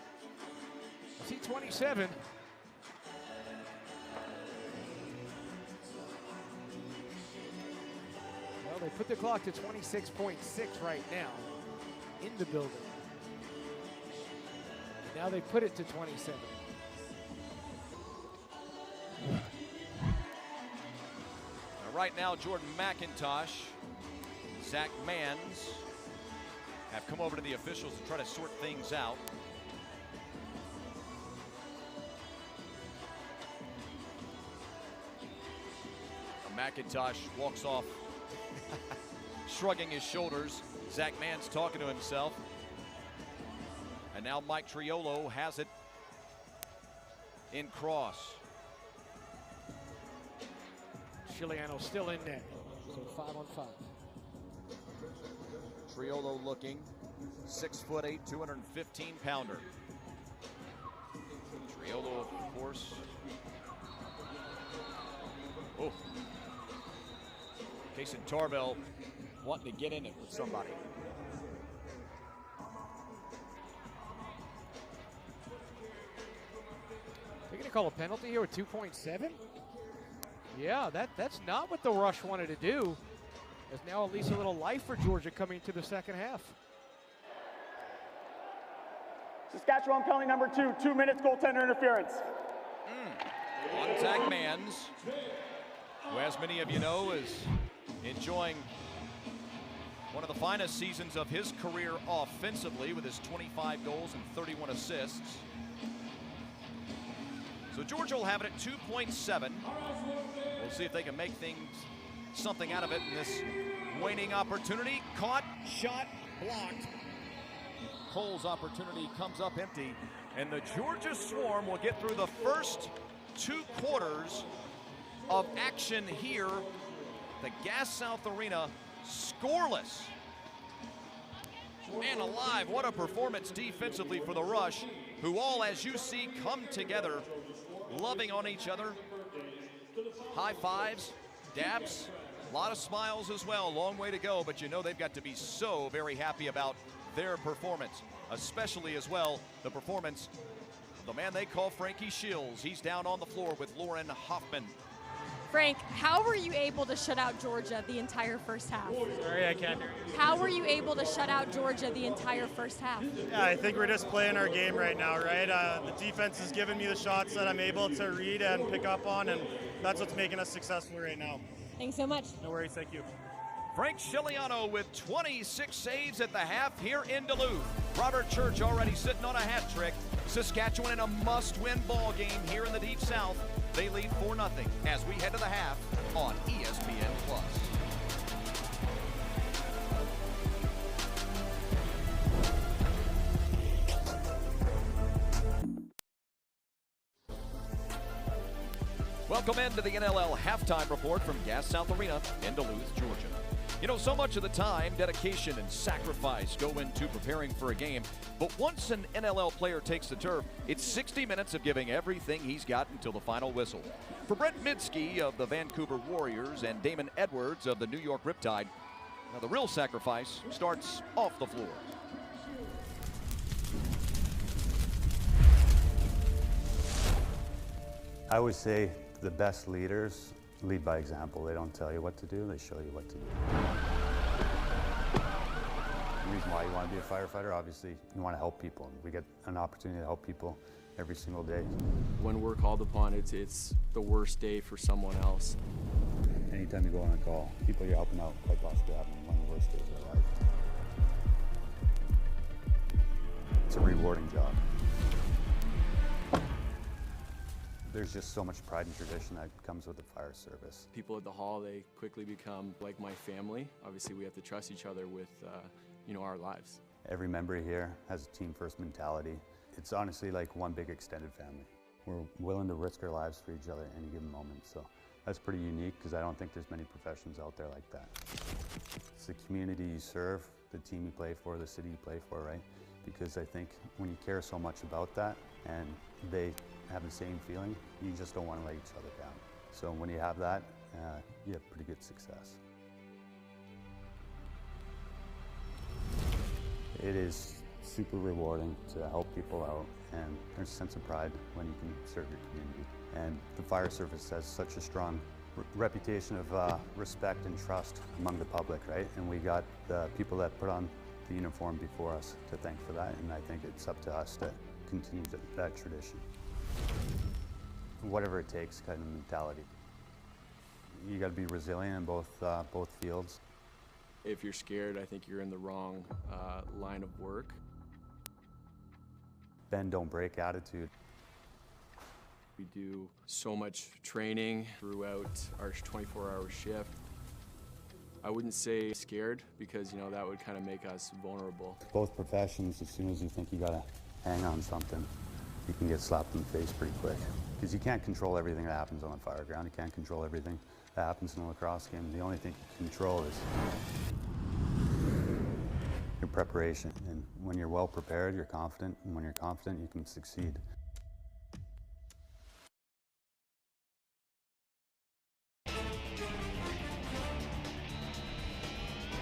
I see 27. Well, they put the clock to 26.6 right now in the building. And now they put it to 27. Right now, Jordan McIntosh, Zach Mans have come over to the officials to try to sort things out. McIntosh walks off shrugging his shoulders. Zach Mans talking to himself. And now Mike Triolo has it in cross. Chiliano still in net, so 5-on-5. Triolo looking 6'8", 215-pounder. Triolo, of course. Oh. Jason Tarbell wanting to get in it with somebody. They're going to call a penalty here with 2.7? Yeah, that's not what the Rush wanted to do. There's now at least a little life for Georgia coming to the second half. Saskatchewan penalty number 2, 2 minutes goaltender interference. On Zach Mans, who, as many of you know, is enjoying one of the finest seasons of his career offensively with his 25 goals and 31 assists. So Georgia will have it at 2.7. We'll see if they can make something out of it in this waning opportunity. Caught, shot, blocked. Cole's opportunity comes up empty, and the Georgia Swarm will get through the first 2 quarters of action here. The Gas South Arena scoreless. Man alive, what a performance defensively for the Rush, who all, as you see, come together, loving on each other. High fives, dabs, a lot of smiles as well. Long way to go, but you know they've got to be so very happy about their performance, especially as well the performance of the man they call Frankie Shields. He's down on the floor with Lauren Hoffman. Frank, how were you able to shut out Georgia the entire first half? Sorry, I can't hear you. How were you able to shut out Georgia the entire first half? Yeah, I think we're just playing our game right now, right? The defense is giving me the shots that I'm able to read and pick up on, and that's what's making us successful right now. Thanks so much. No worries, thank you. Frank Chiliano with 26 saves at the half here in Duluth. Robert Church already sitting on a hat trick. Saskatchewan in a must-win ball game here in the Deep South. They lead 4-0 as we head to the half on ESPN+. Welcome into the NLL halftime report from Gas South Arena in Duluth, Georgia. You know, so much of the time, dedication and sacrifice go into preparing for a game. But once an NLL player takes the turf, it's 60 minutes of giving everything he's got until the final whistle. For Brent Midsky of the Vancouver Warriors and Damon Edwards of the New York Riptide, now the real sacrifice starts off the floor. I would say the best leaders lead by example. They don't tell you what to do, they show you what to do. The reason why you want to be a firefighter, obviously, you want to help people. We get an opportunity to help people every single day. When we're called upon, it's the worst day for someone else. Anytime you go on a call, people you're helping out quite possibly having one of the worst days of their life. It's a rewarding job. There's just so much pride and tradition that comes with the fire service. People at the hall, they quickly become like my family. Obviously, we have to trust each other with, our lives. Every member here has a team first mentality. It's honestly like one big extended family. We're willing to risk our lives for each other at any given moment. So that's pretty unique because I don't think there's many professions out there like that. It's the community you serve, the team you play for, the city you play for, right? Because I think when you care so much about that and they have the same feeling, you just don't want to let each other down. So when you have that, you have pretty good success. It is super rewarding to help people out, and there's a sense of pride when you can serve your community. And the fire service has such a strong reputation of respect and trust among the public, right? And we got the people that put on the uniform before us to thank for that, and I think it's up to us to continue that tradition. Whatever it takes kind of mentality. You got to be resilient in both fields. If you're scared, I think you're in the wrong line of work. Bend, don't break attitude. We do so much training throughout our 24-hour shift. I wouldn't say scared because, that would kind of make us vulnerable. Both professions, as soon as you think you got to hang on something, you can get slapped in the face pretty quick. Because you can't control everything that happens on the fire ground. You can't control everything that happens in a lacrosse game. The only thing you can control is your preparation. And when you're well prepared, you're confident. And when you're confident, you can succeed.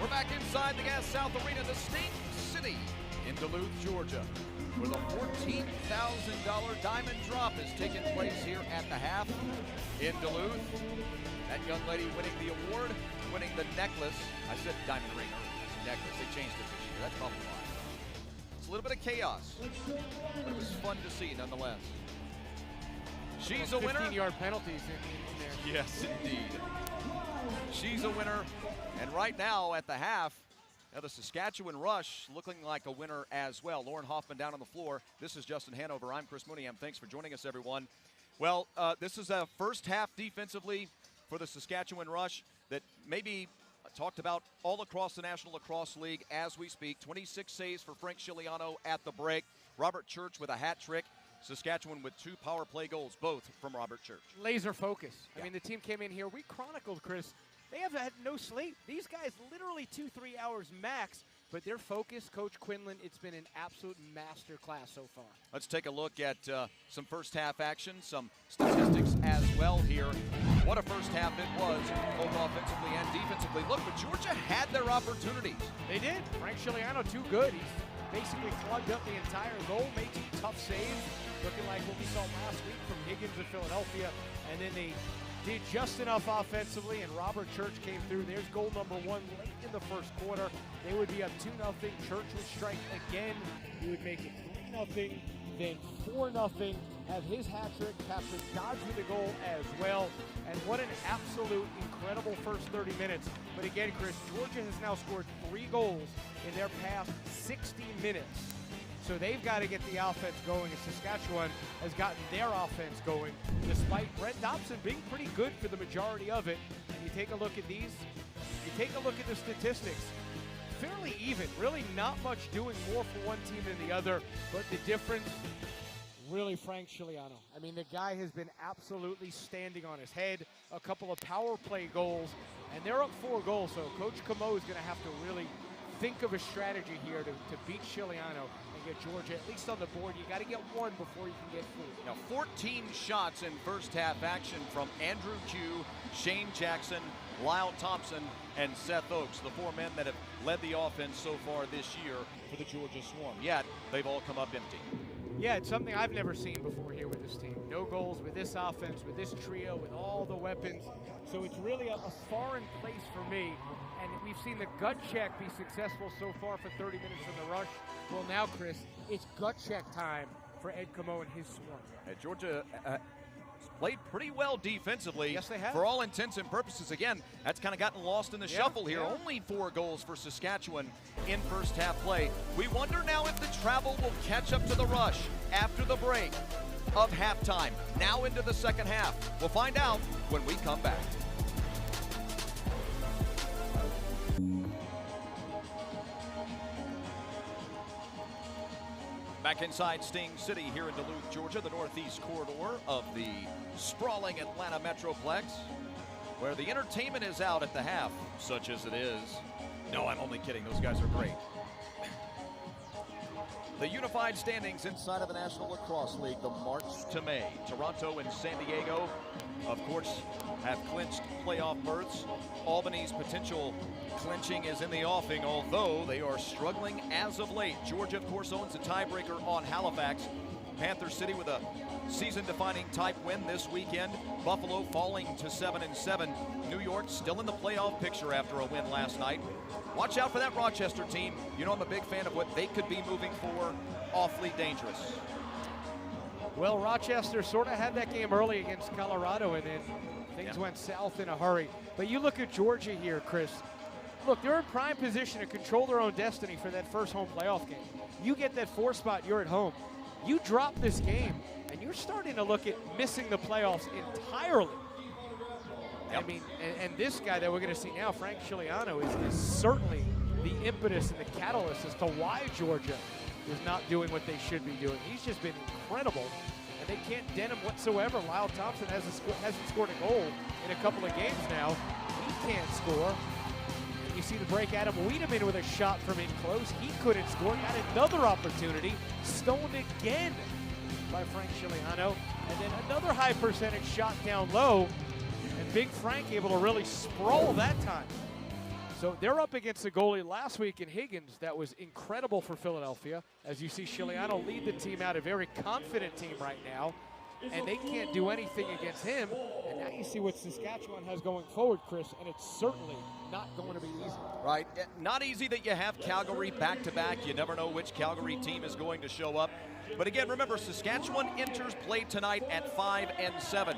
We're back inside the Gas South Arena, the State City in Duluth, Georgia, where the $14,000 diamond drop is taking place here at the half in Duluth. That young lady winning the award, winning the necklace. I said diamond ring earlier, it's a necklace. They changed it this year. That's probably why. It's a little bit of chaos, but it was fun to see nonetheless. She's a winner. 15-yard penalties in there. Yes, indeed. She's a winner. And right now at the half, the Saskatchewan Rush looking like a winner as well. Lauren Hoffman down on the floor. This is Justin Hanover. I'm Chris Mooneyham. Thanks for joining us, everyone. Well, this is a first half defensively for the Saskatchewan Rush that maybe talked about all across the National Lacrosse League as we speak. 26 saves for Frank Chiliano at the break. Robert Church with a hat trick. Saskatchewan with 2 power play goals, both from Robert Church. Laser focus. Yeah. I mean, the team came in here. We chronicled, Chris. They have had no sleep. These guys literally 2-3 hours max, but their focus, Coach Quinlan, it's been an absolute master class so far. Let's take a look at some first half action, some statistics as well here. What a first half it was, both offensively and defensively. Look, but Georgia had their opportunities. They did. Frank Chiliano, too good. He's basically plugged up the entire goal, made some tough saves, looking like what we saw last week from Higgins in Philadelphia, and then they did just enough offensively, and Robert Church came through. There's goal number 1 late in the first quarter. They would be up 2-0. Church would strike again. He would make it 3-0, then 4-0. Have his hat trick. Patrick Dodge with a goal as well. And what an absolute incredible first 30 minutes. But again, Chris, Georgia has now scored 3 goals in their past 60 minutes. So they've got to get the offense going, and Saskatchewan has gotten their offense going, despite Brent Dobson being pretty good for the majority of it. And you take a look at these, you take a look at the statistics, fairly even, really not much doing more for one team than the other, but the difference, really Frank Chiliano. I mean, the guy has been absolutely standing on his head. A couple of power play goals, and they're up 4 goals, so Coach Camo is going to have to really think of a strategy here to beat Chiliano and get Georgia at least on the board. You got to get 1 before you can get 4. Now 14 shots in first half action from Andrew Q, Shane Jackson, Lyle Thompson, and Seth Oakes, the 4 men that have led the offense so far this year for the Georgia Swarm. Yet, they've all come up empty. Yeah, it's something I've never seen before here with this team. No goals with this offense, with this trio, with all the weapons. So it's really a foreign place for me. And we've seen the gut check be successful so far for 30 minutes from the rush. Well, now, Chris, it's gut check time for Ed Camo and his Swarm. Georgia played pretty well defensively. Yes, they have. For all intents and purposes. Again, that's kind of gotten lost in the shuffle here. Only 4 goals for Saskatchewan in first half play. We wonder now if the travel will catch up to the rush after the break of halftime. Now into the second half. We'll find out when we come back. Back inside Sting City here in Duluth, Georgia, the northeast corridor of the sprawling Atlanta Metroplex, where the entertainment is out at the half, such as it is. No, I'm only kidding. Those guys are great. The unified standings inside of the National Lacrosse League, the March to May. Toronto and San Diego, of course, have clinched playoff berths. Albany's potential clinching is in the offing, although they are struggling as of late. Georgia, of course, owns a tiebreaker on Halifax. Panther City with a season-defining type win this weekend. Buffalo falling to 7-7. New York still in the playoff picture after a win last night. Watch out for that Rochester team. You know I'm a big fan of what they could be moving for. Awfully dangerous. Well, Rochester sort of had that game early against Colorado, and then things went south in a hurry. But you look at Georgia here, Chris. Look, they're in prime position to control their own destiny for that first home playoff game. You get that 4 spot, you're at home. You drop this game, and you're starting to look at missing the playoffs entirely. I mean, and this guy that we're going to see now, Frank Chiliano, is certainly the impetus and the catalyst as to why Georgia is not doing what they should be doing. He's just been incredible, and they can't dent him whatsoever. Lyle Thompson hasn't scored a goal in a couple of games now. He can't score. And you see the break, Adam Wiedemann with a shot from in close. He couldn't score. He had another opportunity, stoned again by Frank Chiliano, and then another high percentage shot down low, and Big Frank able to really sprawl that time. So they're up against the goalie last week in Higgins. That was incredible for Philadelphia. As you see Chiliano lead the team out, a very confident team right now, and they can't do anything against him. And now you see what Saskatchewan has going forward, Chris, and it's certainly not going to be easy. Right, not easy that you have Calgary back-to-back. You never know which Calgary team is going to show up. But again, remember, Saskatchewan enters play tonight at 5-7.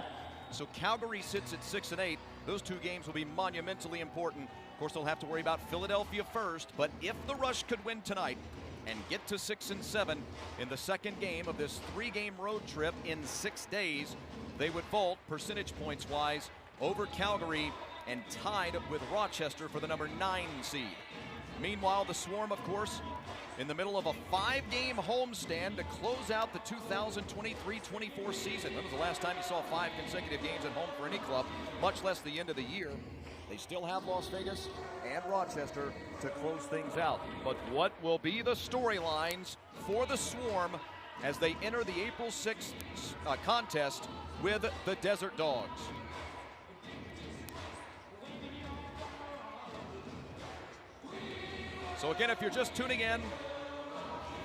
So Calgary sits at 6-8. Those 2 games will be monumentally important. Of course, they'll have to worry about Philadelphia first, but if the Rush could win tonight and get to 6-7 in the second game of this 3-game road trip in 6 days, they would vault percentage points wise over Calgary and tied with Rochester for the number 9 seed. Meanwhile, the Swarm, of course, in the middle of a 5-game homestand to close out the 2023-24 season. When was the last time you saw 5 consecutive games at home for any club, much less the end of the year? They still have Las Vegas and Rochester to close things out. But what will be the storylines for the Swarm as they enter the April 6th contest with the Desert Dogs? So again, if you're just tuning in,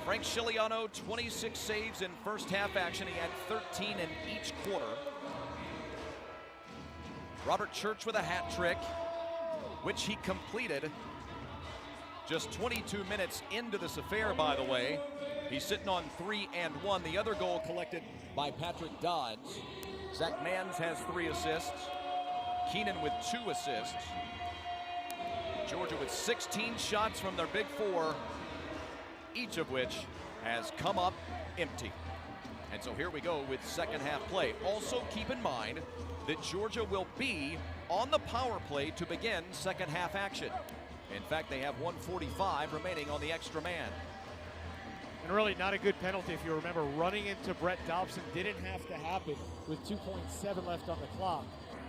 Frank Chiliano, 26 saves in first half action. He had 13 in each quarter. Robert Church with a hat trick, which he completed just 22 minutes into this affair, by the way. He's sitting on 3 and 1. The other goal collected by Patrick Dodds. Zach Mans has 3 assists. Keenan with 2 assists. Georgia with 16 shots from their big 4, each of which has come up empty. And so here we go with second half play. Also keep in mind that Georgia will be on the power play to begin second half action. In fact, they have 1:45 remaining on the extra man. And really not a good penalty if you remember. Running into Brett Dobson didn't have to happen with 2.7 left on the clock.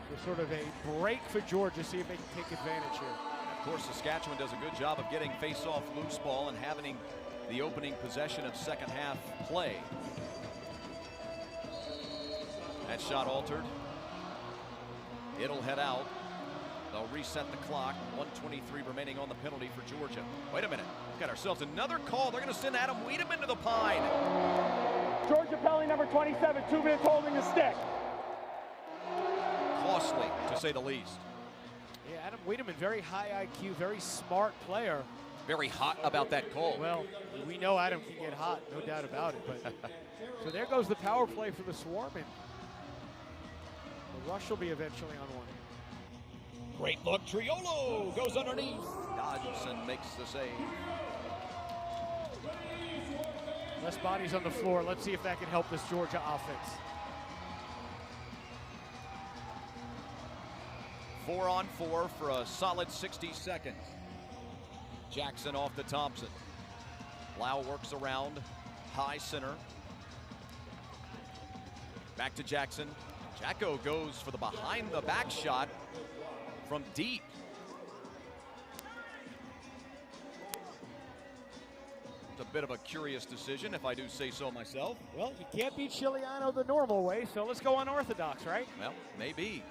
There's sort of a break for Georgia, see if they can take advantage here. Of course, Saskatchewan does a good job of getting face-off loose ball and having the opening possession of second half play. That shot altered. It'll head out. They'll reset the clock. 1:23 remaining on the penalty for Georgia. Wait a minute. We've got ourselves another call. They're going to send Adam Wiedemann to the pine. Georgia penalty number 27, 2 minutes holding the stick. Costly, to say the least. Yeah, Adam Wiedemann, very high IQ, very smart player. Very hot about that call. Well, we know Adam can get hot, no doubt about it. But so there goes the power play for the Swarm, and the rush will be eventually on one. Great look. Triolo goes underneath. Dodson makes the save. Less bodies on the floor. Let's see if that can help this Georgia offense. 4-on-4 for a solid 60 seconds. Jackson off to Thompson. Lau works around. High center. Back to Jackson. Jacko goes for the behind the back shot from deep. It's a bit of a curious decision, if I do say so myself. Well, you can't beat Chiliano the normal way, so let's go unorthodox, right? Well, maybe.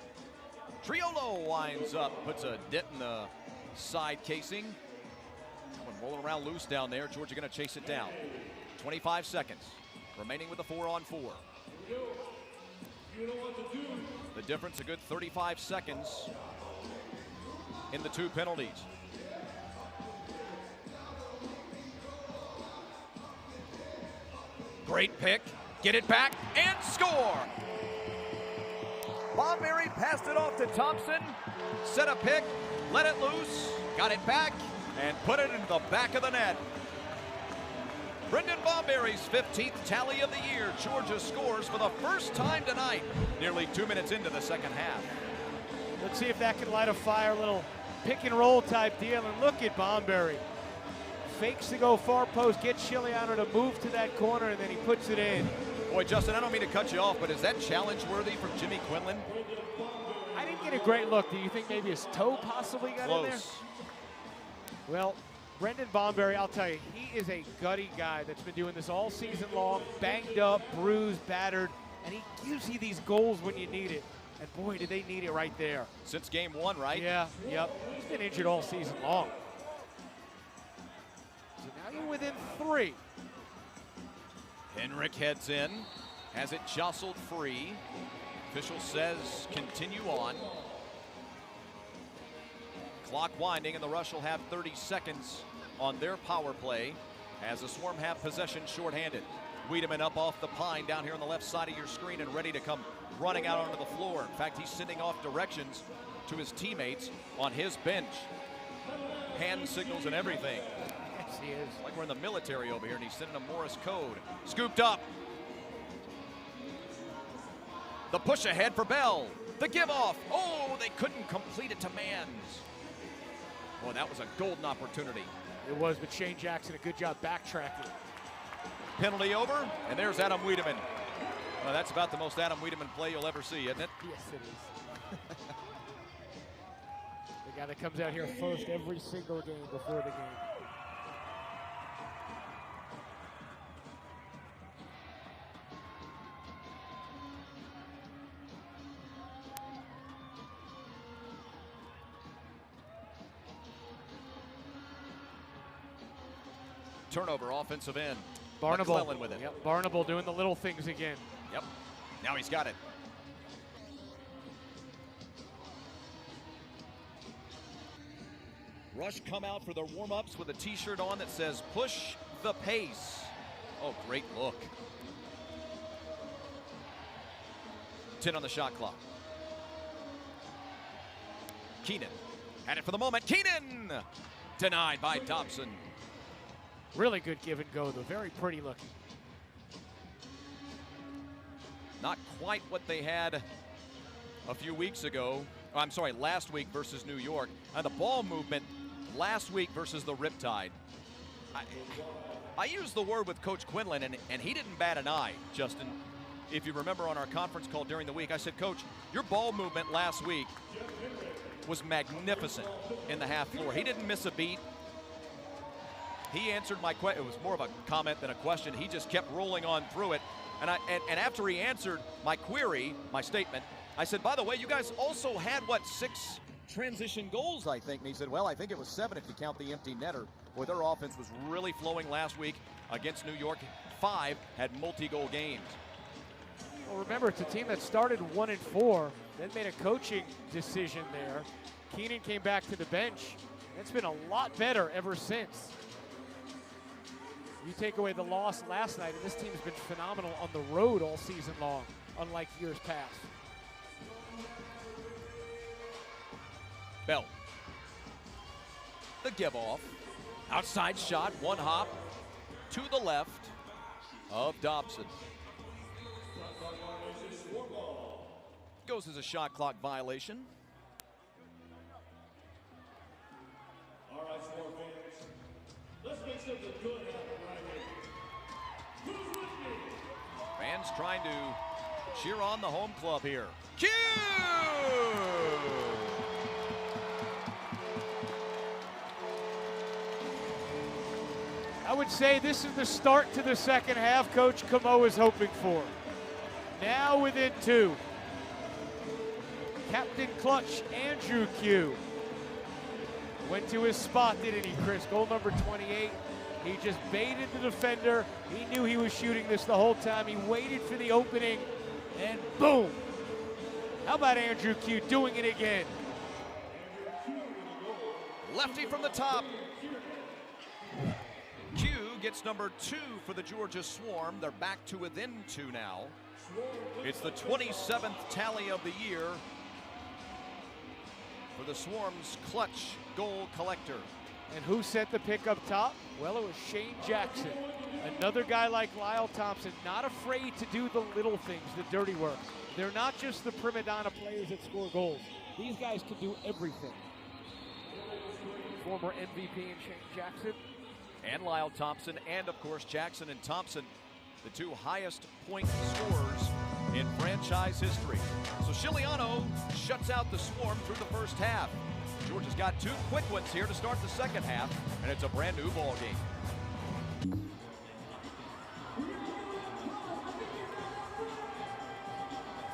Triolo winds up, puts a dent in the side casing. That one rolling around loose down there. Georgia going to chase it down. 25 seconds remaining with the 4-on-4. The difference, a good 35 seconds in the two penalties. Great pick, get it back, and score! Bomberry passed it off to Thompson, set a pick, let it loose, got it back, and put it into the back of the net. Brendan Bomberry's 15th tally of the year. Georgia scores for the first time tonight, nearly 2 minutes into the second half. Let's see if that can light a fire, a little pick and roll type deal. And look at Bomberry. Fakes to go far post, gets Chiliano to move to that corner, and then he puts it in. Boy, Justin, I don't mean to cut you off, but is that challenge worthy from Jimmy Quinlan? I didn't get a great look. Do you think maybe his toe possibly got in there? Well, Brendan Bomberry, I'll tell you, he is a gutty guy that's been doing this all season long, banged up, bruised, battered, and he gives you these goals when you need it. And boy, did they need it right there. Since game one, right? Yeah, yep. He's been injured all season long. So now you're within 3. Henrik heads in, has it jostled free. Official says continue on. Clock winding, and the Rush will have 30 seconds on their power play as the Swarm have possession shorthanded. Wiedemann up off the pine down here on the left side of your screen and ready to come running out onto the floor. In fact, he's sending off directions to his teammates on his bench. Hand signals and everything. Yes, he is. Like we're in the military over here, and he's sending a Morse code. Scooped up. The push ahead for Bell. The give off. Oh, they couldn't complete it to Mans. Boy, that was a golden opportunity. It was, but Shane Jackson, a good job backtracking. Penalty over, and there's Adam Wiedemann. Well, that's about the most Adam Wiedemann play you'll ever see, isn't it? Yes, it is. The guy that comes out here first every single game before the game. Turnover, offensive end. Barnable McClellan with it. Yep, Barnable doing the little things again. Yep. Now he's got it. Rush come out for their warm-ups with a t-shirt on that says push the pace. Oh, great look. 10 on the shot clock. Keenan had it for the moment. Keenan denied by Dobson. Really good give and go, though. Very pretty looking. Not quite what they had a few weeks ago. Oh, I'm sorry, last week versus New York. The ball movement last week versus the Riptide. I used the word with Coach Quinlan, and he didn't bat an eye, Justin. If you remember on our conference call during the week, I said, Coach, your ball movement last week was magnificent in the half floor. He didn't miss a beat. He answered my question. It was more of a comment than a question. He just kept rolling on through it. And after he answered my query, my statement, I said, by the way, you guys also had, what, 6 transition goals, I think. And he said, well, I think it was 7 if you count the empty netter. Boy, their offense was really flowing last week against New York. 5 had multi-goal games. Well, remember, it's a team that started 1-4, then made a coaching decision there. Keenan came back to the bench. It's been a lot better ever since. You take away the loss last night, and this team's been phenomenal on the road all season long, unlike years past. Bell. The give off. Outside shot, one hop to the left of Dobson. Goes as a shot clock violation. All right, Swarm fans. Let's make something good happen right here. Who's with me? Fans trying to cheer on the home club here. Q! I would say this is the start to the second half Coach Camo is hoping for. Now within 2. Captain Clutch, Andrew Q. Went to his spot, didn't he, Chris? Goal number 28. He just baited the defender. He knew he was shooting this the whole time. He waited for the opening, and boom. How about Andrew Q doing it again? Lefty from the top. Q gets number 2 for the Georgia Swarm. They're back to within 2 now. It's the 27th tally of the year for the Swarm's clutch goal collector. And who set the pick up top? Well, it was Shane Jackson. Another guy like Lyle Thompson, not afraid to do the little things, the dirty work. They're not just the prima donna players that score goals. These guys can do everything. Former MVP in Shane Jackson. And Lyle Thompson, and of course Jackson and Thompson, the 2 highest point scorers in franchise history. So Chiliano shuts out the Swarm through the first half. Georgia's got 2 quick ones here to start the second half, and it's a brand new ball game.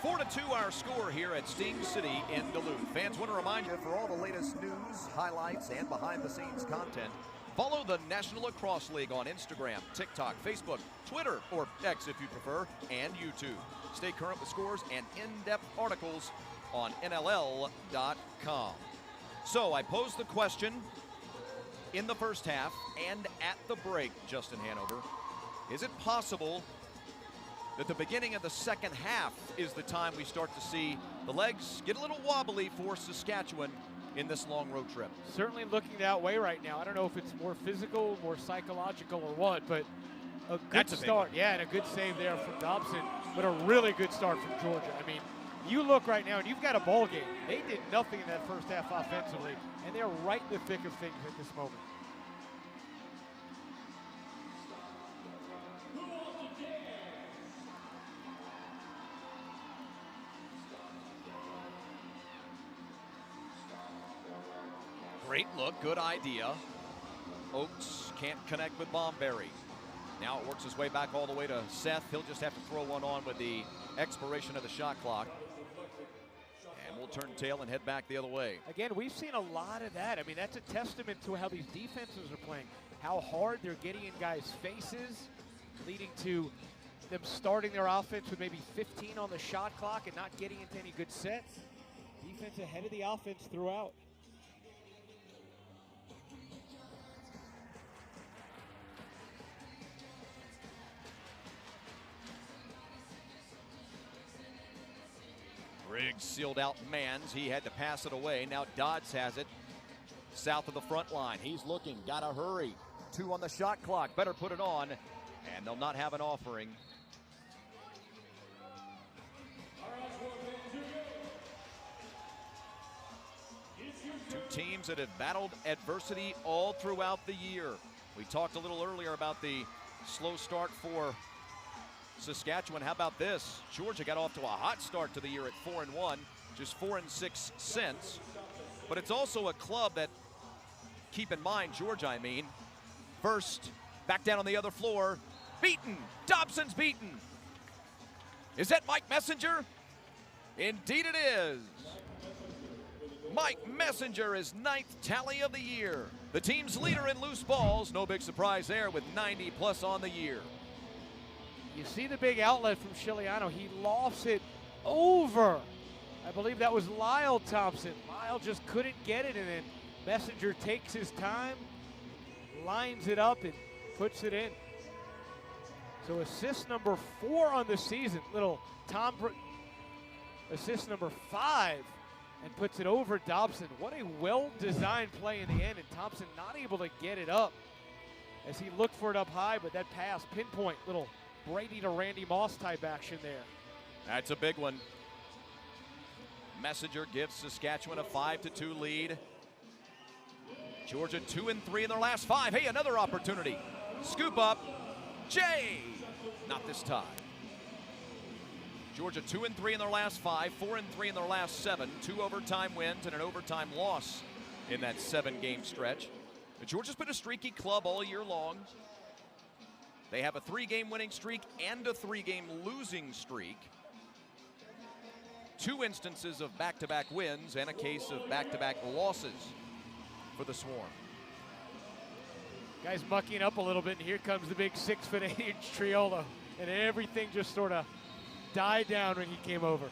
Four to 2 our score here at Sting City in Duluth. Fans, want to remind you, for all the latest news, highlights, and behind-the-scenes content, follow the National Lacrosse League on Instagram, TikTok, Facebook, Twitter, or X if you prefer, and YouTube. Stay current with scores and in-depth articles on NLL.com. So I posed the question in the first half and at the break, Justin Hanover. Is it possible that the beginning of the second half is the time we start to see the legs get a little wobbly for Saskatchewan in this long road trip? Certainly looking that way right now. I don't know if it's more physical, more psychological, or what, but a good start. Yeah, and a good save there from Dobson, but a really good start from Georgia. I mean, you look right now, and you've got a ball game. They did nothing in that first half offensively, and they're right in the thick of things at this moment. Great look, good idea. Oakes can't connect with Bomberry. Now it works its way back all the way to Seth. He'll just have to throw one on with the expiration of the shot clock. And we'll turn tail and head back the other way. Again, we've seen a lot of that. I mean, that's a testament to how these defenses are playing, how hard they're getting in guys' faces, leading to them starting their offense with maybe 15 on the shot clock and not getting into any good sets. Defense ahead of the offense throughout. Riggs sealed out Mans. He had to pass it away. Now Dodds has it south of the front line. He's looking, gotta hurry. 2 on the shot clock, better put it on, and they'll not have an offering. Two teams that have battled adversity all throughout the year. We talked a little earlier about the slow start for Saskatchewan. How about this? Georgia got off to a hot start to the year at 4-1, just 4-6 since. But it's also a club that, keep in mind, Georgia, I mean, first, back down on the other floor, beaten. Dobson's beaten. Is that Mike Messenger? Indeed it is. Mike Messenger is 9th tally of the year. The team's leader in loose balls, no big surprise there, with 90 plus on the year. You see the big outlet from Chiliano. He lofts it over. I believe that was Lyle Thompson. Lyle just couldn't get it, and then Messenger takes his time, lines it up, and puts it in. So assist number 4 on the season. Little assist number 5, and puts it over Dobson. What a well-designed play in the end, and Thompson not able to get it up as he looked for it up high, but that pass, pinpoint, little Brady to Randy Moss type action there. That's a big one. Messenger gives Saskatchewan a 5-2 lead. Georgia 2-3 in their last 5. Hey, another opportunity. Scoop up. Jay. Not this time. Georgia 2-3 in their last 5, 4-3 in their last 7, 2 overtime wins and an overtime loss in that 7-game stretch. But Georgia's been a streaky club all year long. They have a 3-game winning streak and a 3-game losing streak. 2 instances of back-to-back wins and a case of back-to-back losses for the Swarm. Guys mucking up a little bit, and here comes the big 6'8" Triolo, and everything just sort of died down when he came over.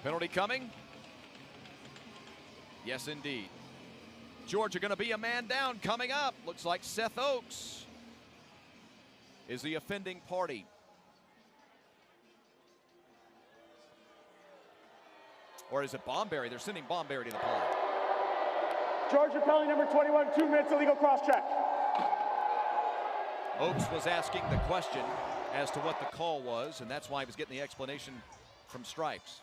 Penalty coming? Yes, indeed. Georgia going to be a man down coming up. Looks like Seth Oakes is the offending party. Or is it Bomberry? They're sending Bomberry to the pond. Georgia penalty number 21, 2 minutes illegal cross-check. Oakes was asking the question as to what the call was, and that's why he was getting the explanation from Stripes.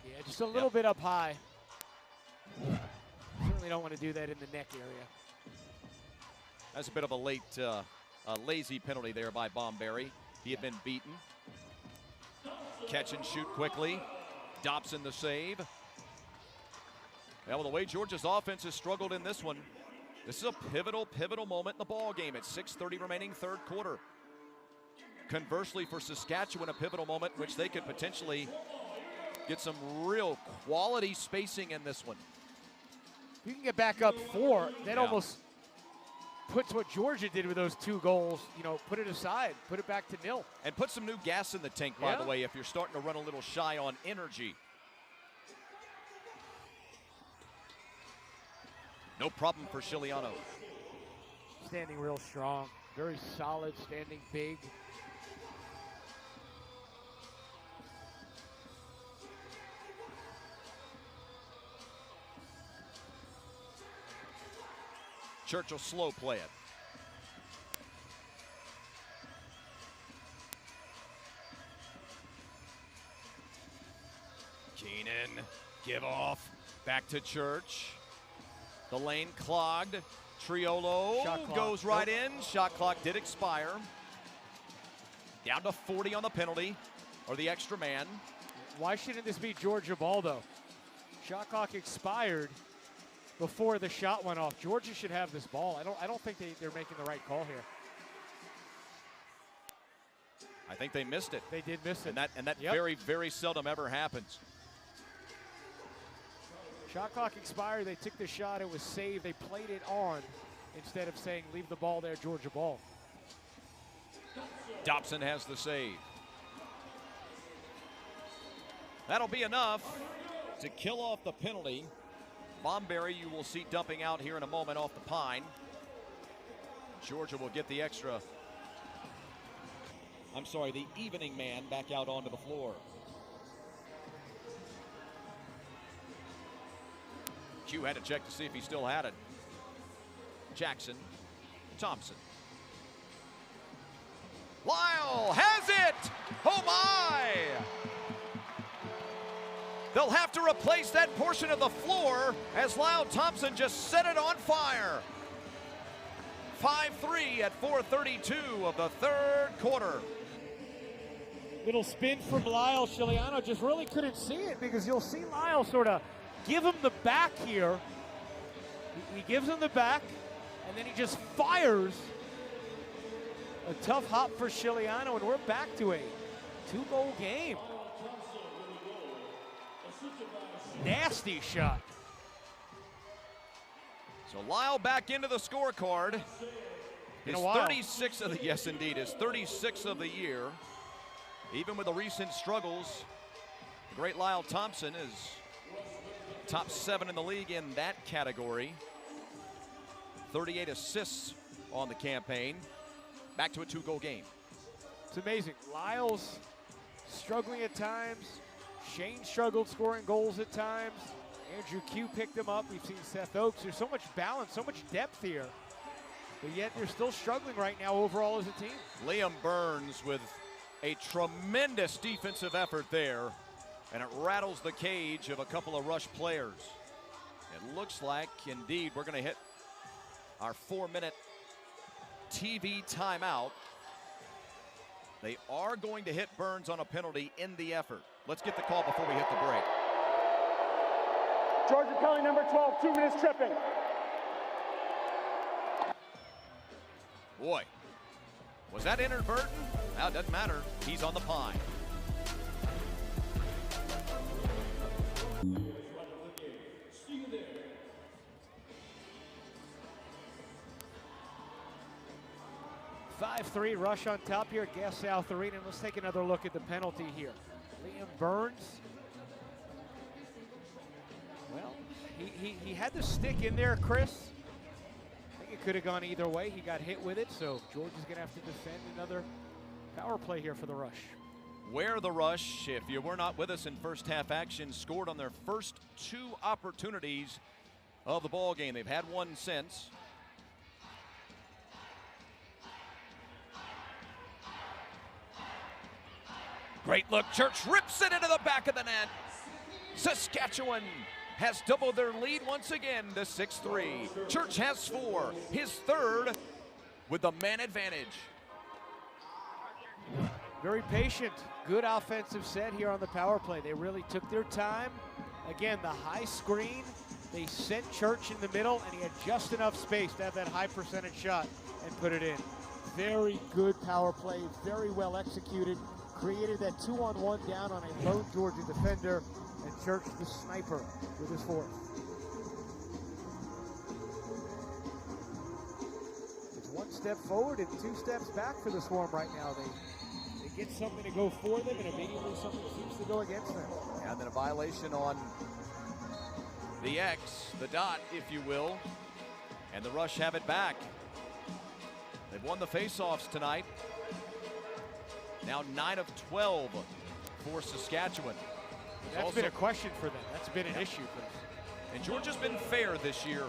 Yeah, just a little bit up high. Certainly don't want to do that in the neck area. That's a bit of a late, lazy penalty there by Bomberry. He had been beaten. Catch and shoot quickly. Dobson the save. Yeah, well, the way Georgia's offense has struggled in this one, this is a pivotal moment in the ball game. It's 6:30 remaining, 3rd quarter. Conversely, for Saskatchewan, a pivotal moment in which they could potentially get some real quality spacing in this one. If you can get back up 4, that almost puts what Georgia did with those 2 goals, you know, put it aside, put it back to 0. And put some new gas in the tank, by the way, if you're starting to run a little shy on energy. No problem for Chiliano. Standing real strong, very solid, standing big. Church will slow play it. Keenan, give off, back to Church. The lane clogged. Triolo goes right in. Shot clock did expire. Down to 40 on the penalty, or the extra man. Why shouldn't this be Georgia ball, though? Shot clock expired before the shot went off. Georgia should have this ball. I don't think they're making the right call here. I think they missed it. They did miss it. And that very seldom ever happens. Shot clock expired. They took the shot. It was saved. They played it on instead of saying leave the ball there, Georgia ball. Dobson has the save. That'll be enough to kill off the penalty. Bomberry you will see dumping out here in a moment off the pine. Georgia will get the extra. I'm sorry, the evening man back out onto the floor. Q had to check to see if he still had it. Jackson, Thompson. Lyle has it! Oh my! They'll have to replace that portion of the floor as Lyle Thompson just set it on fire. 5-3 at 4:32 of the third quarter. Little spin from Lyle. Chiliano just really couldn't see it because you'll see Lyle sort of give him the back here. He gives him the back, and then he just fires. A tough hop for Chiliano, and we're back to a 2-goal game. Nasty shot. So Lyle back into the scorecard. His 36th of the, yes indeed, his 36th of the year. Even with the recent struggles, the great Lyle Thompson is top 7 in the league in that category. 38 assists on the campaign. Back to a 2-goal game. It's amazing. Lyle's struggling at times. Shane struggled scoring goals at times. Andrew Q picked him up. We've seen Seth Oakes. There's so much balance, so much depth here. But yet they're still struggling right now overall as a team. Liam Burns with a tremendous defensive effort there, and it rattles the cage of a couple of Rush players. It looks like, indeed, we're going to hit our 4-minute TV timeout. They are going to hit Burns on a penalty in the effort. Let's get the call before we hit the break. Georgia penalty number 12, 2 minutes tripping. Boy, was that inadvertent? Now, it doesn't matter. He's on the pine. (5-3) Rush on top here at Gas South Arena. Let's take another look at the penalty here. Liam Burns. Well, he had the stick in there, Chris. I think it could have gone either way. He got hit with it, so Georgia's going to have to defend another power play here for the Rush. Where the Rush, if you were not with us in first half action, scored on their first 2 opportunities of the ball game. They've had one since. Great look. Church rips it into the back of the net. Saskatchewan has doubled their lead once again to 6-3. Church has 4, his 3rd with the man advantage. Very patient, good offensive set here on the power play. They really took their time. Again, the high screen, they sent Church in the middle, and he had just enough space to have that high percentage shot and put it in. Very good power play, very well executed. Created that 2-on-1 down on a lone Georgia defender, and Church the sniper with his 4th. It's 1 step forward and 2 steps back for the Swarm right now. They get something to go for them, and immediately something seems to go against them. And then a violation on the X, the dot, if you will. And the Rush have it back. They've won the faceoffs tonight. Now 9 of 12 for Saskatchewan. That's been a question for them. That's been an issue for them. And Georgia's been fair this year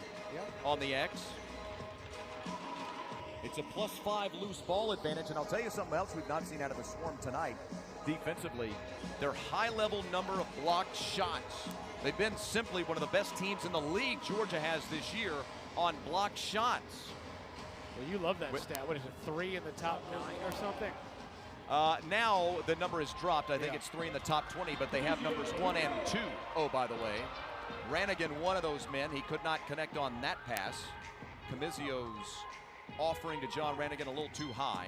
on the X. It's a +5 loose ball advantage, and I'll tell you something else we've not seen out of the Swarm tonight. Defensively, their high-level number of blocked shots. They've been simply one of the best teams in the league Georgia has this year on blocked shots. Well, you love that stat. What is it, 3 in the top 9 or something? Now the number is dropped. I think it's 3 in the top 20, but they have numbers 1 and 2. Oh, by the way, Rannigan, one of those men. He could not connect on that pass. Comizio's offering to John Rannigan a little too high.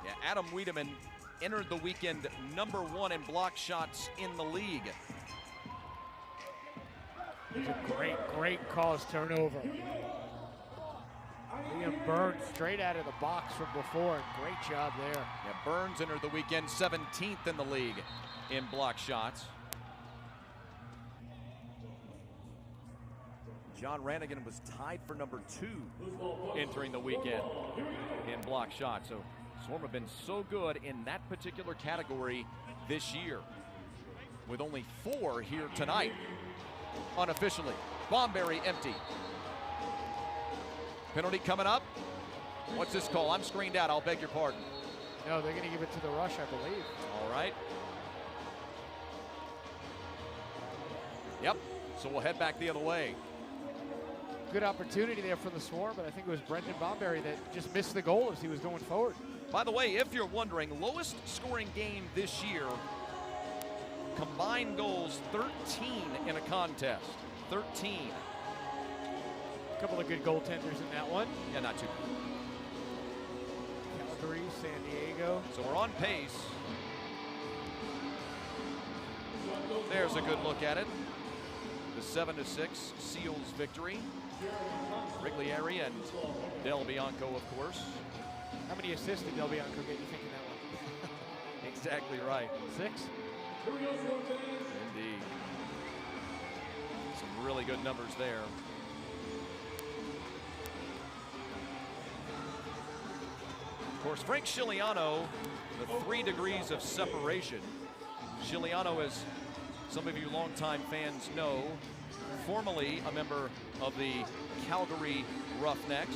Yeah, Adam Wiedemann entered the weekend #1 in block shots in the league. It's a great cause turnover. Liam Burns straight out of the box from before. Great job there. Yeah, Burns entered the weekend 17th in the league in block shots. John Rannigan was tied for #2 entering the weekend in block shots. So Swarm have been so good in that particular category this year, with only 4 here tonight unofficially. Bomberry empty. Penalty coming up. What's this call? I'm screened out. I'll beg your pardon. No, they're going to give it to the Rush, I believe. All right. Yep. So we'll head back the other way. Good opportunity there for the Swarm, but I think it was Brendan Bomberry that just missed the goal as he was going forward. By the way, if you're wondering, lowest scoring game this year, combined goals 13 in a contest. 13. A couple of good goaltenders in that one. Yeah, not too bad. Calgary, San Diego. So we're on pace. There's a good look at it. The 7-6 Seals victory. Riglieri and Del Bianco, of course. How many assists did Del Bianco get, you think, in that one? Exactly right. 6? Indeed. Some really good numbers there. Of course, Frank Scigliano, the 3 degrees of separation. Scigliano, as some of you longtime fans know, formerly a member of the Calgary Roughnecks.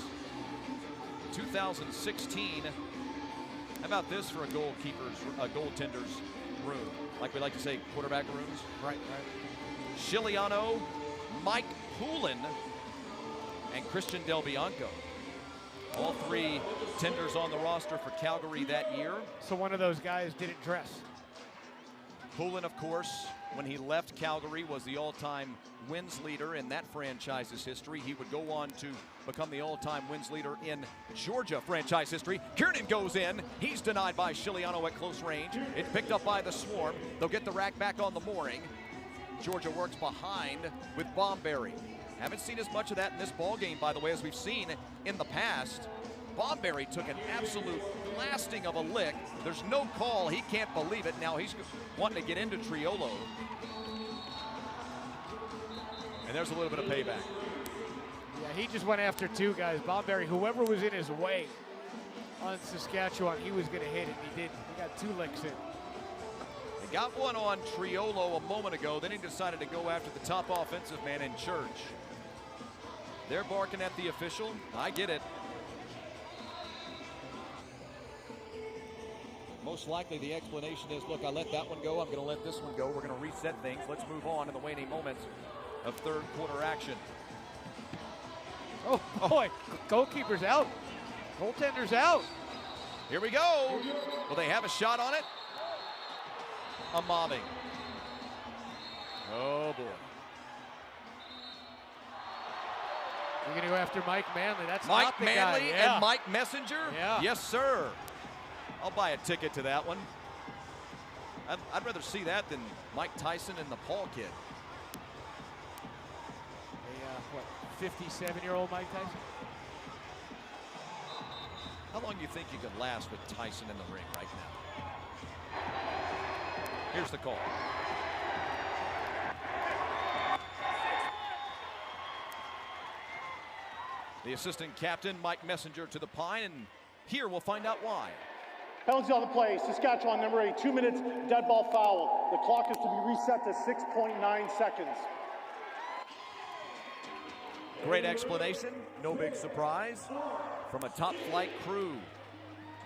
2016. How about this for a goaltender's room? Like we like to say, quarterback rooms. Right. Scigliano, Mike Poulin, and Christian Del Bianco. All 3 tenders on the roster for Calgary that year. So one of those guys didn't dress. Poulin, of course, when he left Calgary, was the all-time wins leader in that franchise's history. He would go on to become the all-time wins leader in Georgia franchise history. Kiernan goes in. He's denied by Scigliano at close range. It's picked up by the Swarm. They'll get the rack back on the mooring. Georgia works behind with Bomberry. Haven't seen as much of that in this ball game, by the way, as we've seen in the past. Bomberry took an absolute blasting of a lick. There's no call. He can't believe it. Now he's wanting to get into Triolo. And there's a little bit of payback. Yeah, he just went after 2 guys. Bomberry, whoever was in his way on Saskatchewan, he was going to hit it. He did. He got 2 licks in. He got one on Triolo a moment ago. Then he decided to go after the top offensive man in Church. They're barking at the official. I get it. Most likely the explanation is, look, I let that one go. I'm going to let this one go. We're going to reset things. Let's move on in the waning moments of third quarter action. Oh, boy. Goalkeeper's out. Goaltender's out. Here we go. Will they have a shot on it? A mobbing. Oh, boy. You're going to go after Mike Manley. That's Mike not the Manley guy. Yeah. and Mike Messenger? Yeah. Yes, sir. I'll buy a ticket to that one. I'd rather see that than Mike Tyson and the Paul kid. A, 57-year-old Mike Tyson? How long do you think you could last with Tyson in the ring right now? Here's the call. The assistant captain, Mike Messenger, to the pine, and here we'll find out why. Penalty on the play. Saskatchewan, number 8, 2 minutes, dead ball foul. The clock is to be reset to 6.9 seconds. Great explanation, no big surprise from a top flight crew.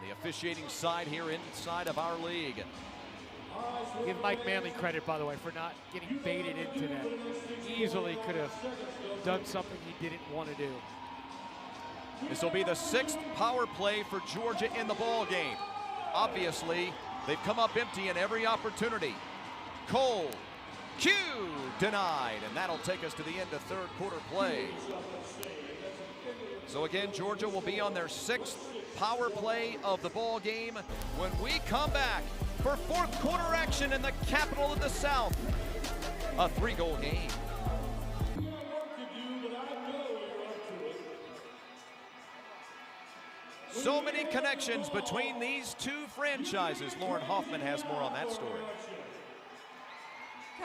The officiating side here inside of our league. Give Mike Manley credit, by the way, for not getting baited into that. Easily could have done something he didn't want to do. This will be the 6th power play for Georgia in the ball game. Obviously, they've come up empty in every opportunity. Cole, Q, denied, and that'll take us to the end of third quarter play. So again, Georgia will be on their 6th power play of the ball game when we come back for fourth quarter action in the capital of the South. A 3-goal game. So many connections between these 2 franchises. Lauren Hoffman has more on that story.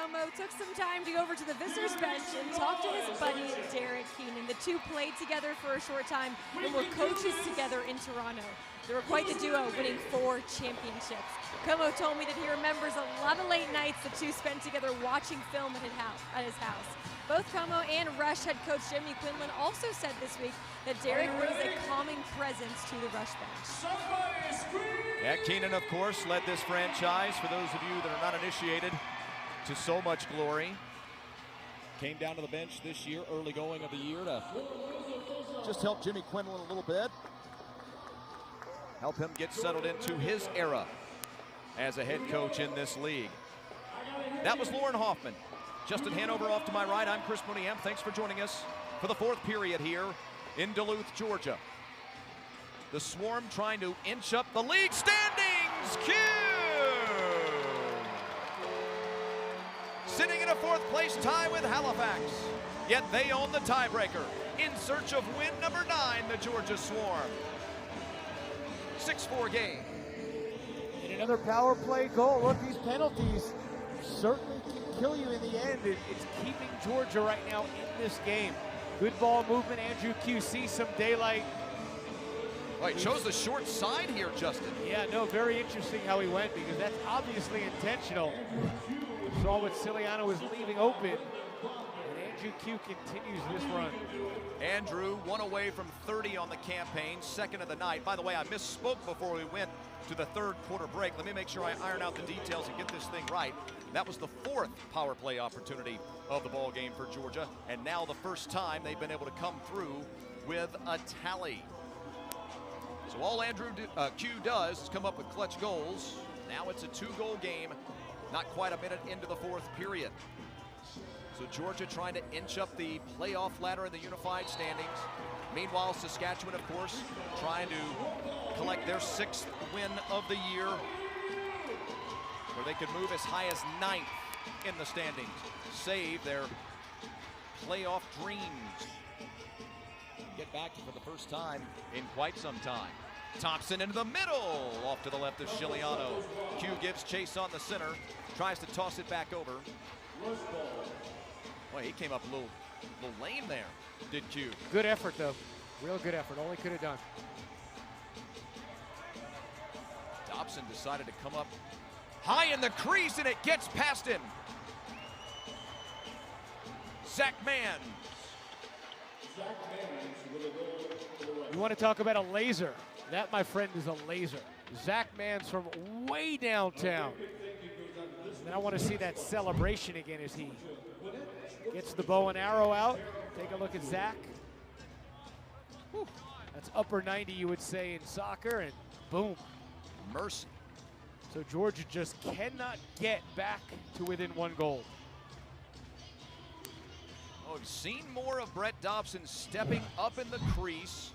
Como took some time to go over to the visitors bench and talk to his buddy Derek Keenan. The two played together for a short time and were coaches together in Toronto. They were quite the duo, winning 4 championships. Como told me that he remembers a lot of late nights the two spent together watching film at his house. Both Como and Rush head coach Jimmy Quinlan also said this week that Derek brings a calming presence to the Rush bench. Yeah, Keenan, of course, led this franchise, for those of you that are not initiated, to so much glory. Came down to the bench this year, early going of the year, to just help Jimmy Quinlan a little bit. Help him get settled into his era as a head coach in this league. That was Lauren Hoffman. Justin Hanover off to my right. I'm Chris Mooneyham. Thanks for joining us for the 4th period here in Duluth, Georgia. The Swarm trying to inch up the league standings. Q! Sitting in a 4th place tie with Halifax. Yet they own the tiebreaker. In search of win number 9, the Georgia Swarm. 6-4 game. And another power play goal. Look, these penalties certainly can kill you in the end. It's keeping Georgia right now in this game. Good ball movement. Andrew Q sees some daylight. Well, he chose the short side here, Justin. Yeah, no, very interesting how he went, because that's obviously intentional. We saw what Ciliano was leaving open, and Andrew Q continues this run. Andrew, 1 away from 30 on the campaign, 2nd of the night. By the way, I misspoke before we went to the 3rd quarter break. Let me make sure I iron out the details and get this thing right. That was the 4th power play opportunity of the ball game for Georgia, and now the first time they've been able to come through with a tally. So all Andrew Q does is come up with clutch goals. Now it's a 2-goal game, not quite a minute into the 4th period. So Georgia trying to inch up the playoff ladder in the unified standings. Meanwhile, Saskatchewan, of course, trying to collect their 6th win of the year, where they could move as high as 9th in the standings, save their playoff dreams. Get back for the first time in quite some time. Thompson into the middle, off to the left of Ciliano. Q gives chase on the center, tries to toss it back over. Boy, he came up a little lame there, did Q. Good effort, though. Real good effort. All he could have done. Dobson decided to come up high in the crease, and it gets past him. Zach Mann. You want to talk about a laser? That, my friend, is a laser. Zach Mann's from way downtown. And I want to see that celebration again as he gets the bow and arrow out. Take a look at Zach. Whew. That's upper 90, you would say, in soccer, and boom. Mercy. So Georgia just cannot get back to within 1 goal. Oh, we've seen more of Brett Dobson stepping up in the crease.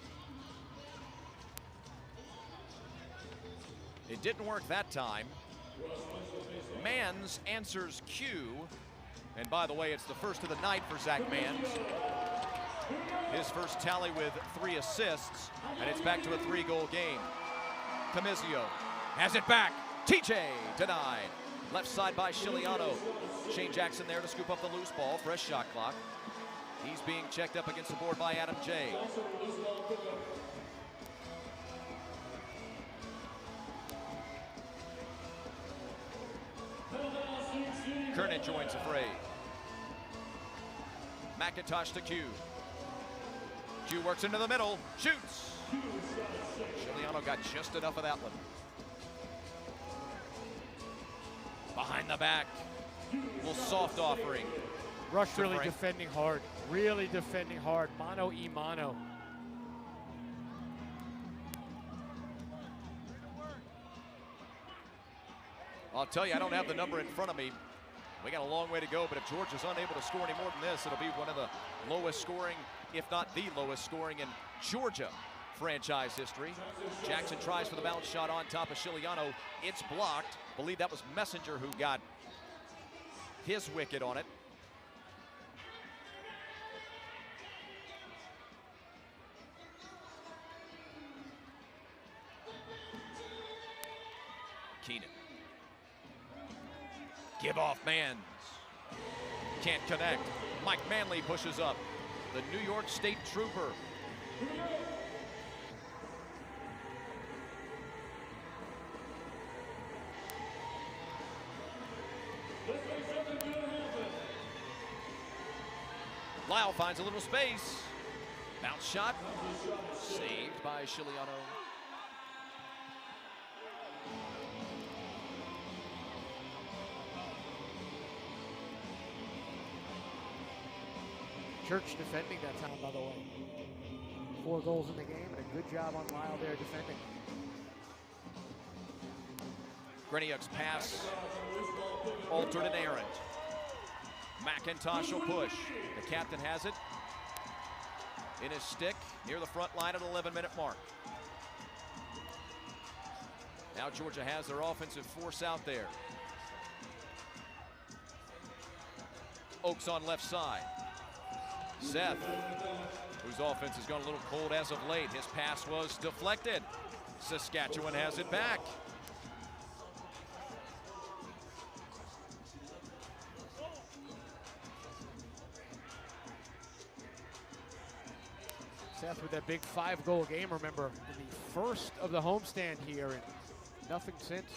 It didn't work that time. Mans answers Q. And by the way, it's the first of the night for Zach Mans. His first tally with 3 assists, and it's back to a 3-goal game. Camizio has it back. TJ denied. Left side by Ciliano. Shane Jackson there to scoop up the loose ball. Fresh shot clock. He's being checked up against the board by Adam J. Kernan joins the fray. McIntosh to Q. Q works into the middle, shoots. Ciliano got just enough of that one. Behind the back, little soft offering. Rush really defending hard, mano y mano. I'll tell you, I don't have the number in front of me. We got a long way to go, but if Georgia's unable to score any more than this, it'll be one of the lowest scoring, if not the lowest scoring in Georgia franchise history. Jackson tries for the bounce shot on top of Ciliano. It's blocked. I believe that was Messenger who got his wicket on it. Keenan. Give off Mans. Can't connect. Mike Manley pushes up. The New York State Trooper. Lau finds a little space. Bounce shot. Saved by Chiliano. Church defending that time, by the way. 4 goals in the game, and a good job on Lyle there defending. Greniuk's pass altered and errant. McIntosh will push. The captain has it in his stick near the front line at the 11-minute mark. Now Georgia has their offensive force out there. Oaks on left side. Seth, whose offense has gone a little cold as of late. His pass was deflected. Saskatchewan has it back. Seth with that big 5-goal game, remember, in the first of the homestand here, and nothing since.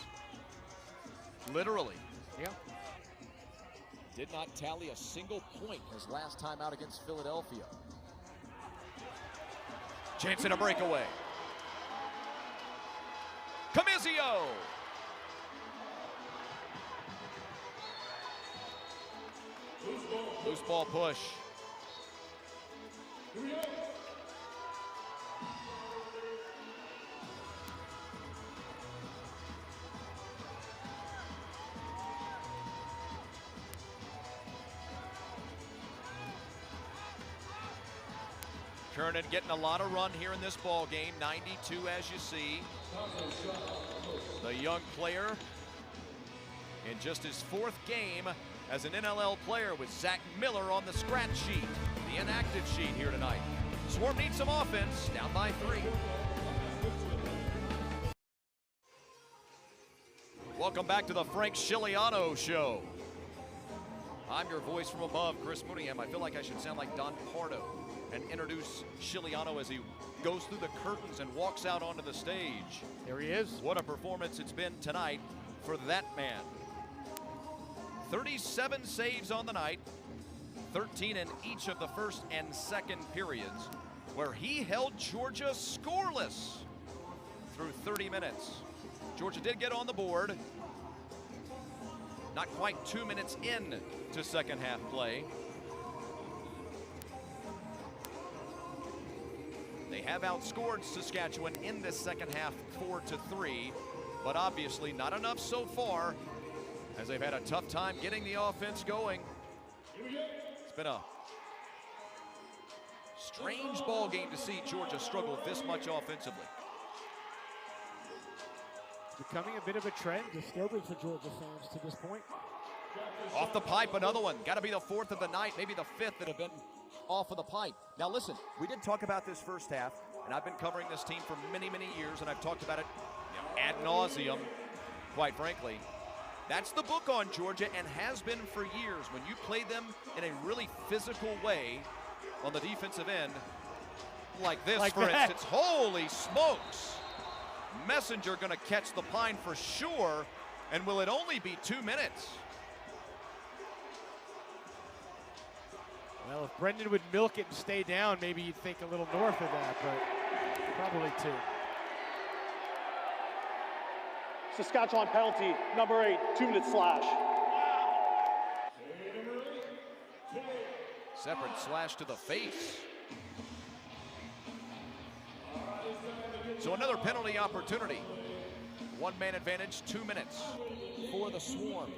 Literally. Yeah. Did not tally a single point his last time out against Philadelphia. Chance at a breakaway. Camizio! Loose ball push. Kernan getting a lot of run here in this ball game. 92 as you see. The young player in just his 4th game as an NLL player with Zach Miller on the scratch sheet, the inactive sheet here tonight. Swarm needs some offense, down by 3. Welcome back to the Frank Chiliano Show. I'm your voice from above, Chris Mooneyham. I feel like I should sound like Don Pardo and introduce Chiliano as he goes through the curtains and walks out onto the stage. There he is. What a performance it's been tonight for that man. 37 saves on the night, 13 in each of the first and second periods, where he held Georgia scoreless through 30 minutes. Georgia did get on the board. Not quite 2 minutes in to second half play. They have outscored Saskatchewan in this second half 4-3, but obviously not enough so far, as they've had a tough time getting the offense going. It's been a strange ball game to see Georgia struggle this much offensively. Becoming a bit of a trend, disturbing for Georgia fans to this point. Off the pipe, another one. Got to be the 4th of the night, maybe the 5th that have been off of the pipe. Now listen, we did talk about this first half, and I've been covering this team for many, many years, and I've talked about it ad nauseum, quite frankly. That's the book on Georgia and has been for years. When you play them in a really physical way on the defensive end, like this, for instance, holy smokes. Messenger gonna catch the pine for sure, and will it only be 2 minutes? Well, if Brendan would milk it and stay down, maybe you'd think a little north of that, but probably 2. Saskatchewan penalty, number 8, 2-minute slash. Separate slash to the face. So another penalty opportunity. 1-man advantage, 2 minutes for the Swarm.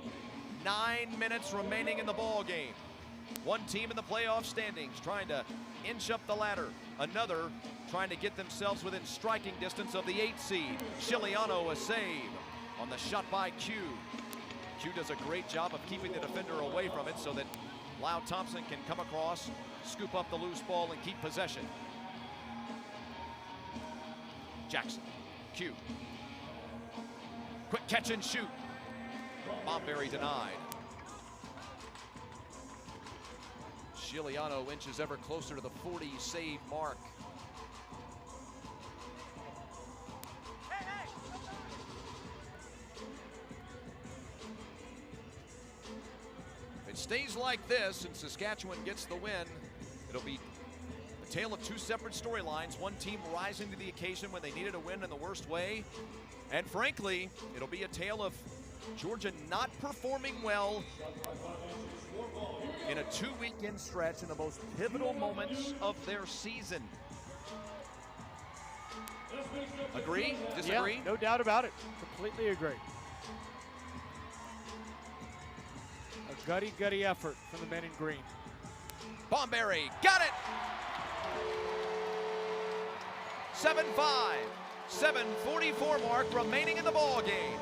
9 minutes remaining in the ball game. One team in the playoff standings trying to inch up the ladder. Another trying to get themselves within striking distance of the 8th seed. Chiliano a save on the shot by Q. Q does a great job of keeping the defender away from it so that Lau Thompson can come across, scoop up the loose ball, and keep possession. Jackson, Q. Quick catch and shoot. Bomberry denied. Giuliano inches ever closer to the 40 save mark. If it stays like this and Saskatchewan gets the win, it'll be a tale of two separate storylines. One team rising to the occasion when they needed a win in the worst way. And frankly, it'll be a tale of Georgia not performing well in a two-weekend stretch in the most pivotal moments of their season. Agree? Disagree? Yeah, no doubt about it. Completely agree. A gutty effort from the men in green. Bomberry got it! 7-5, 7:44 mark remaining in the ball game.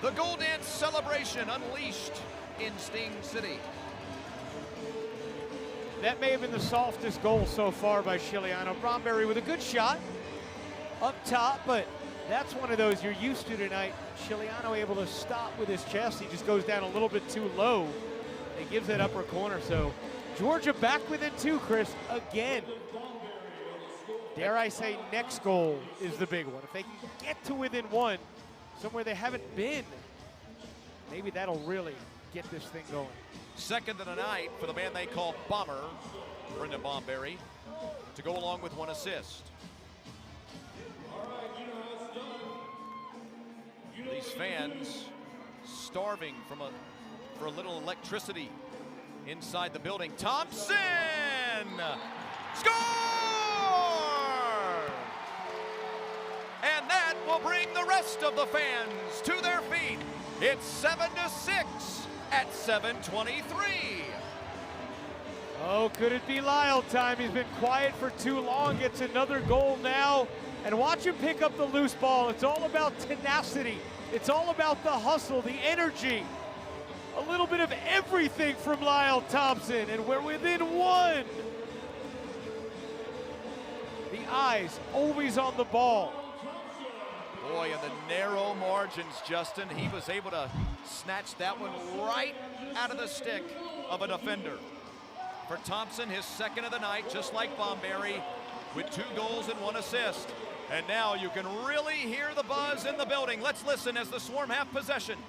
The goal dance celebration unleashed in Sting City. That may have been the softest goal so far by Giuliano. Bromberry with a good shot up top, but that's one of those you're used to tonight. Giuliano able to stop with his chest. He just goes down a little bit too low. He gives that upper corner. So Georgia back within two, Chris, again. Dare I say next goal is the big one. If they can get to within one, somewhere they haven't been, maybe that'll really get this thing going. Second of the night for the man they call Bomber, Brendan Bomberry, to go along with one assist. These fans starving for a little electricity inside the building. Thompson! Score! And that will bring the rest of the fans to their feet. It's 7-6 at 7:23. Oh, could it be Lyle time? He's been quiet for too long. Gets another goal now. And watch him pick up the loose ball. It's all about tenacity. It's all about the hustle, the energy. A little bit of everything from Lyle Thompson, and we're within one. The eyes always on the ball. Boy, in the narrow margins, Justin, he was able to snatch that one right out of the stick of a defender. For Thompson, his second of the night, just like Bomberry, with 2 goals and 1 assist. And now you can really hear the buzz in the building. Let's listen as the Swarm have possession.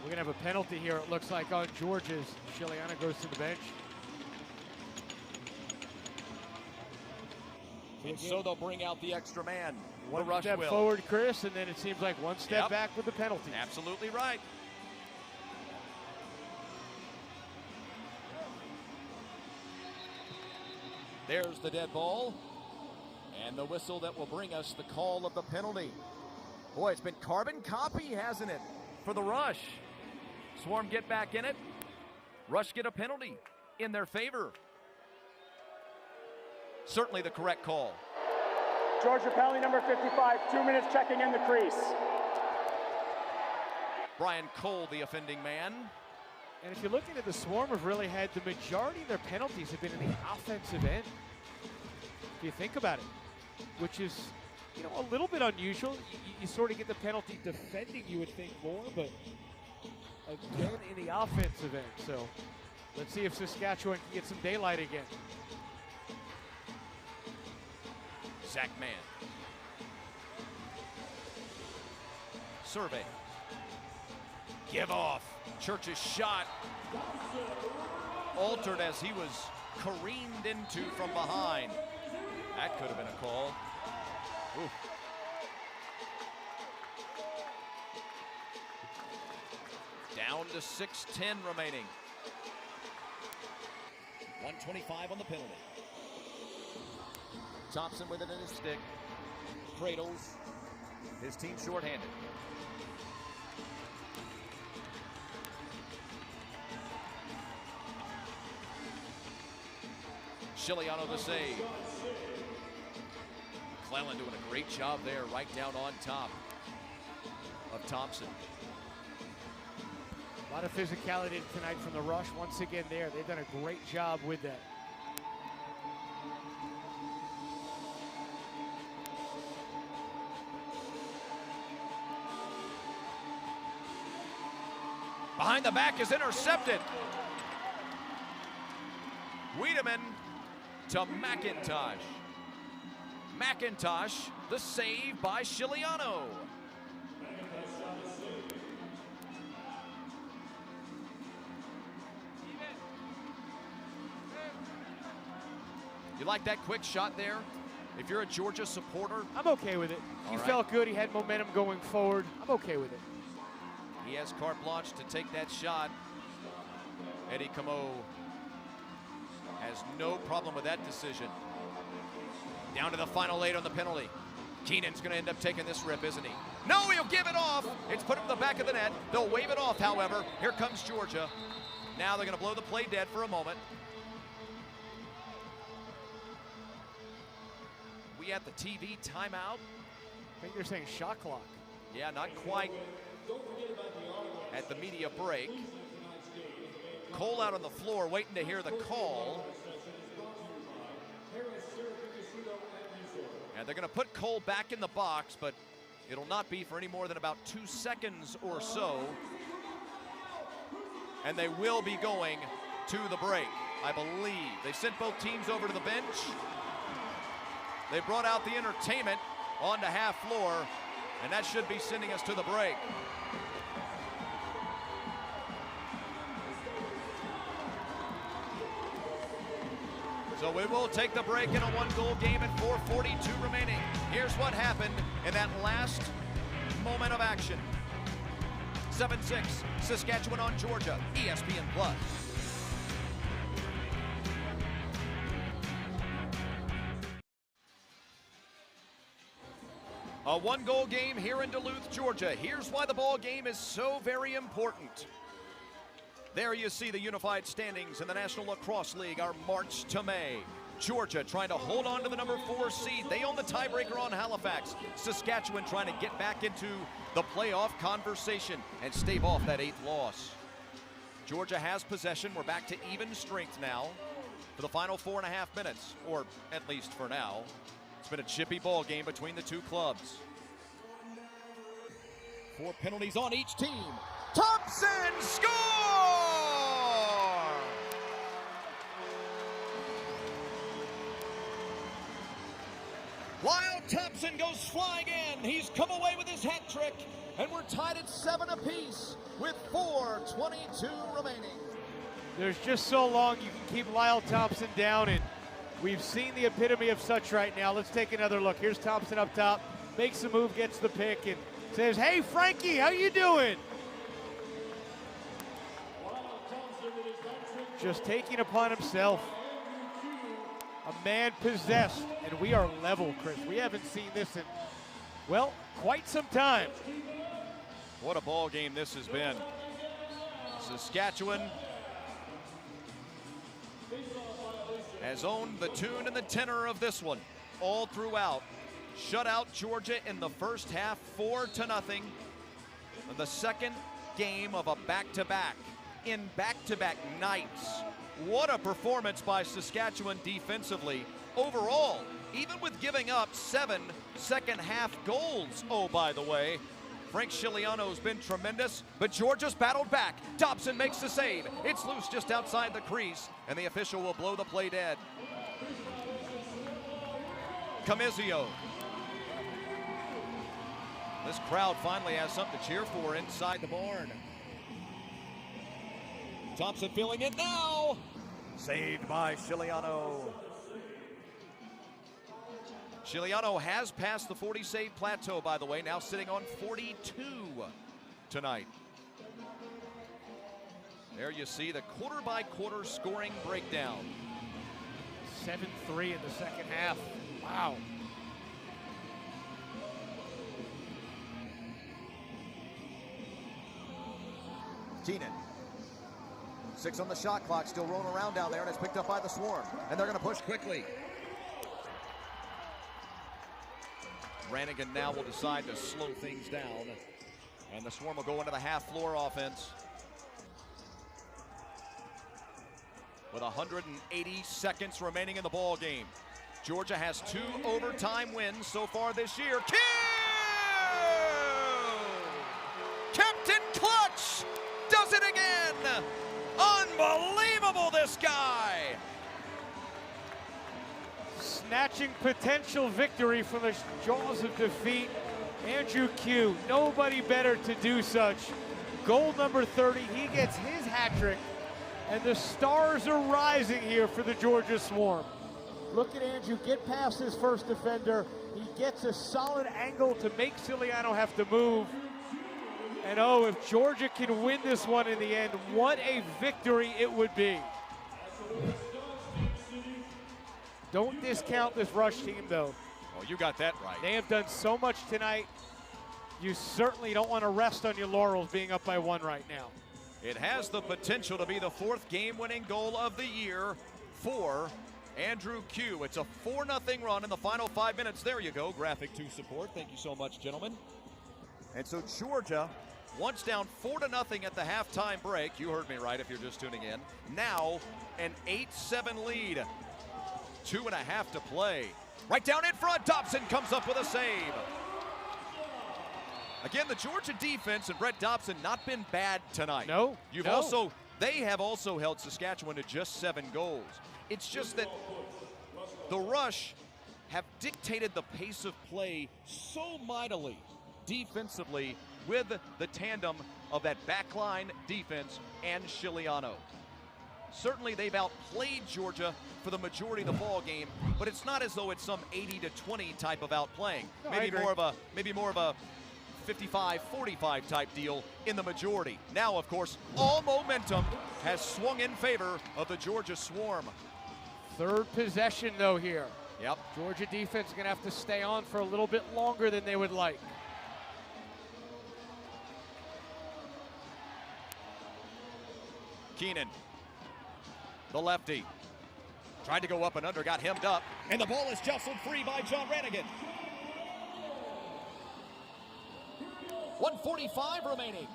We're going to have a penalty here, it looks like, on Georgia's. Giuliano goes to the bench. And so they'll bring out the extra man. One Rush step will. forward, Chris, and then it seems like one step back with the penalty. Absolutely right. There's the dead ball. And the whistle that will bring us the call of the penalty. Boy, it's been carbon copy, hasn't it, for the Rush? Swarm get back in it. Rush get a penalty in their favor. Certainly the correct call. Georgia penalty number 55, 2 minutes checking in the crease. Brian Cole, the offending man. And if you're looking at the Swarm, have really had the majority of their penalties have been in the offensive end. If you think about it, which is, you know, a little bit unusual. You sort of get the penalty defending, you would think, more, but again in the offensive end. So let's see if Saskatchewan can get some daylight again. Zach Mann. Survey. Give off. Church's shot altered as he was careened into from behind. That could have been a call. Ooh. Down to 6:10 remaining. 125 on the penalty. Thompson with it in his stick. Cradles. His team shorthanded. Giuliano the save. McClellan doing a great job there, right down on top of Thompson. A lot of physicality tonight from the Rush. Once again there, they've done a great job with that. Behind the back is intercepted. Wiedemann to McIntosh. McIntosh, the save by Chiliano. You like that quick shot there? If you're a Georgia supporter? I'm okay with it. He felt good. He had momentum going forward. I'm okay with it. He has carte blanche to take that shot. Eddie Camo has no problem with that decision. Down to the final 8 on the penalty. Keenan's going to end up taking this rip, isn't he? No, he'll give it off. It's put in the back of the net. They'll wave it off, however. Here comes Georgia. Now they're going to blow the play dead for a moment. We at the TV timeout. I think they're saying shot clock. Yeah, not quite at the media break. Cole out on the floor waiting to hear the call. And they're going to put Cole back in the box, but it'll not be for any more than about 2 seconds or so. And they will be going to the break, I believe. They sent both teams over to the bench. They brought out the entertainment onto half floor, and that should be sending us to the break. So we will take the break in a 1-goal game at 4:42 remaining. Here's what happened in that last moment of action. 7-6, Saskatchewan on Georgia, ESPN Plus. A 1-goal game here in Duluth, Georgia. Here's why the ball game is so very important. There you see the unified standings in the National Lacrosse League, our March to May. Georgia trying to hold on to the number 4 seed. They own the tiebreaker on Halifax. Saskatchewan trying to get back into the playoff conversation and stave off that 8th loss. Georgia has possession. We're back to even strength now for the final 4.5 minutes, or at least for now. It's been a chippy ball game between the two clubs. 4 penalties on each team. Thompson score! Lyle Thompson goes flying in. He's come away with his hat trick, and we're tied at 7 apiece with 4:22 remaining. There's just so long you can keep Lyle Thompson down, and we've seen the epitome of such right now. Let's take another look. Here's Thompson up top, makes the move, gets the pick, and says, "Hey, Frankie, how you doing?" Just taking upon himself a man possessed, and we are level, Chris. We haven't seen this in, well, quite some time. What a ball game this has been. Saskatchewan has owned the tune and the tenor of this one all throughout. Shut out Georgia in the first half, 4-0. In the second game of a back-to-back in back-to-back nights. What a performance by Saskatchewan defensively. Overall, even with giving up 7 second-half goals, oh, by the way, Frank Chiliano's been tremendous, but Georgia's battled back. Dobson makes the save. It's loose just outside the crease, and the official will blow the play dead. Camizio. This crowd finally has something to cheer for inside the barn. Thompson feeling it now. Saved by Chiliano. Chiliano has passed the 40-save plateau, by the way, now sitting on 42 tonight. There you see the quarter-by-quarter scoring breakdown. 7-3 in the second half. Wow. Keenan. 6 on the shot clock, still rolling around down there, and it's picked up by the Swarm. And they're going to push quickly. Brannigan now will decide to slow things down. And the Swarm will go into the half-floor offense. With 180 seconds remaining in the ball game. Georgia has 2 overtime wins so far this year. Kill! Captain Clutch does it again! Unbelievable, this guy! Snatching potential victory from the jaws of defeat. Andrew Q, nobody better to do such. Goal number 30, he gets his hat trick, and the stars are rising here for the Georgia Swarm. Look at Andrew get past his first defender. He gets a solid angle to make Ciliano have to move. And oh, if Georgia can win this one in the end, what a victory it would be. Don't discount this Rush team, though. Oh, you got that right. They have done so much tonight. You certainly don't want to rest on your laurels being up by 1 right now. It has the potential to be the 4th game-winning goal of the year for Andrew Q. It's a 4-0 run in the final 5 minutes. There you go, graphic to support. Thank you so much, gentlemen. And so Georgia, once down 4-0 at the halftime break. You heard me right if you're just tuning in. Now an 8-7 lead. 2.5 to play. Right down in front, Dobson comes up with a save. Again, the Georgia defense and Brett Dobson not been bad tonight. No. They have also held Saskatchewan to just 7 goals. It's just that the Rush have dictated the pace of play so mightily defensively with the tandem of that backline defense and Ciliano. Certainly they've outplayed Georgia for the majority of the ball game, but it's not as though it's some 80-20 type of outplaying. No, maybe more of a 55-45 type deal in the majority. Now, of course, all momentum has swung in favor of the Georgia Swarm. 3rd possession, though, here. Yep. Georgia defense is going to have to stay on for a little bit longer than they would like. Keenan, the lefty, tried to go up and under, got hemmed up, and the ball is jostled free by John Rannigan. 1:45 remaining.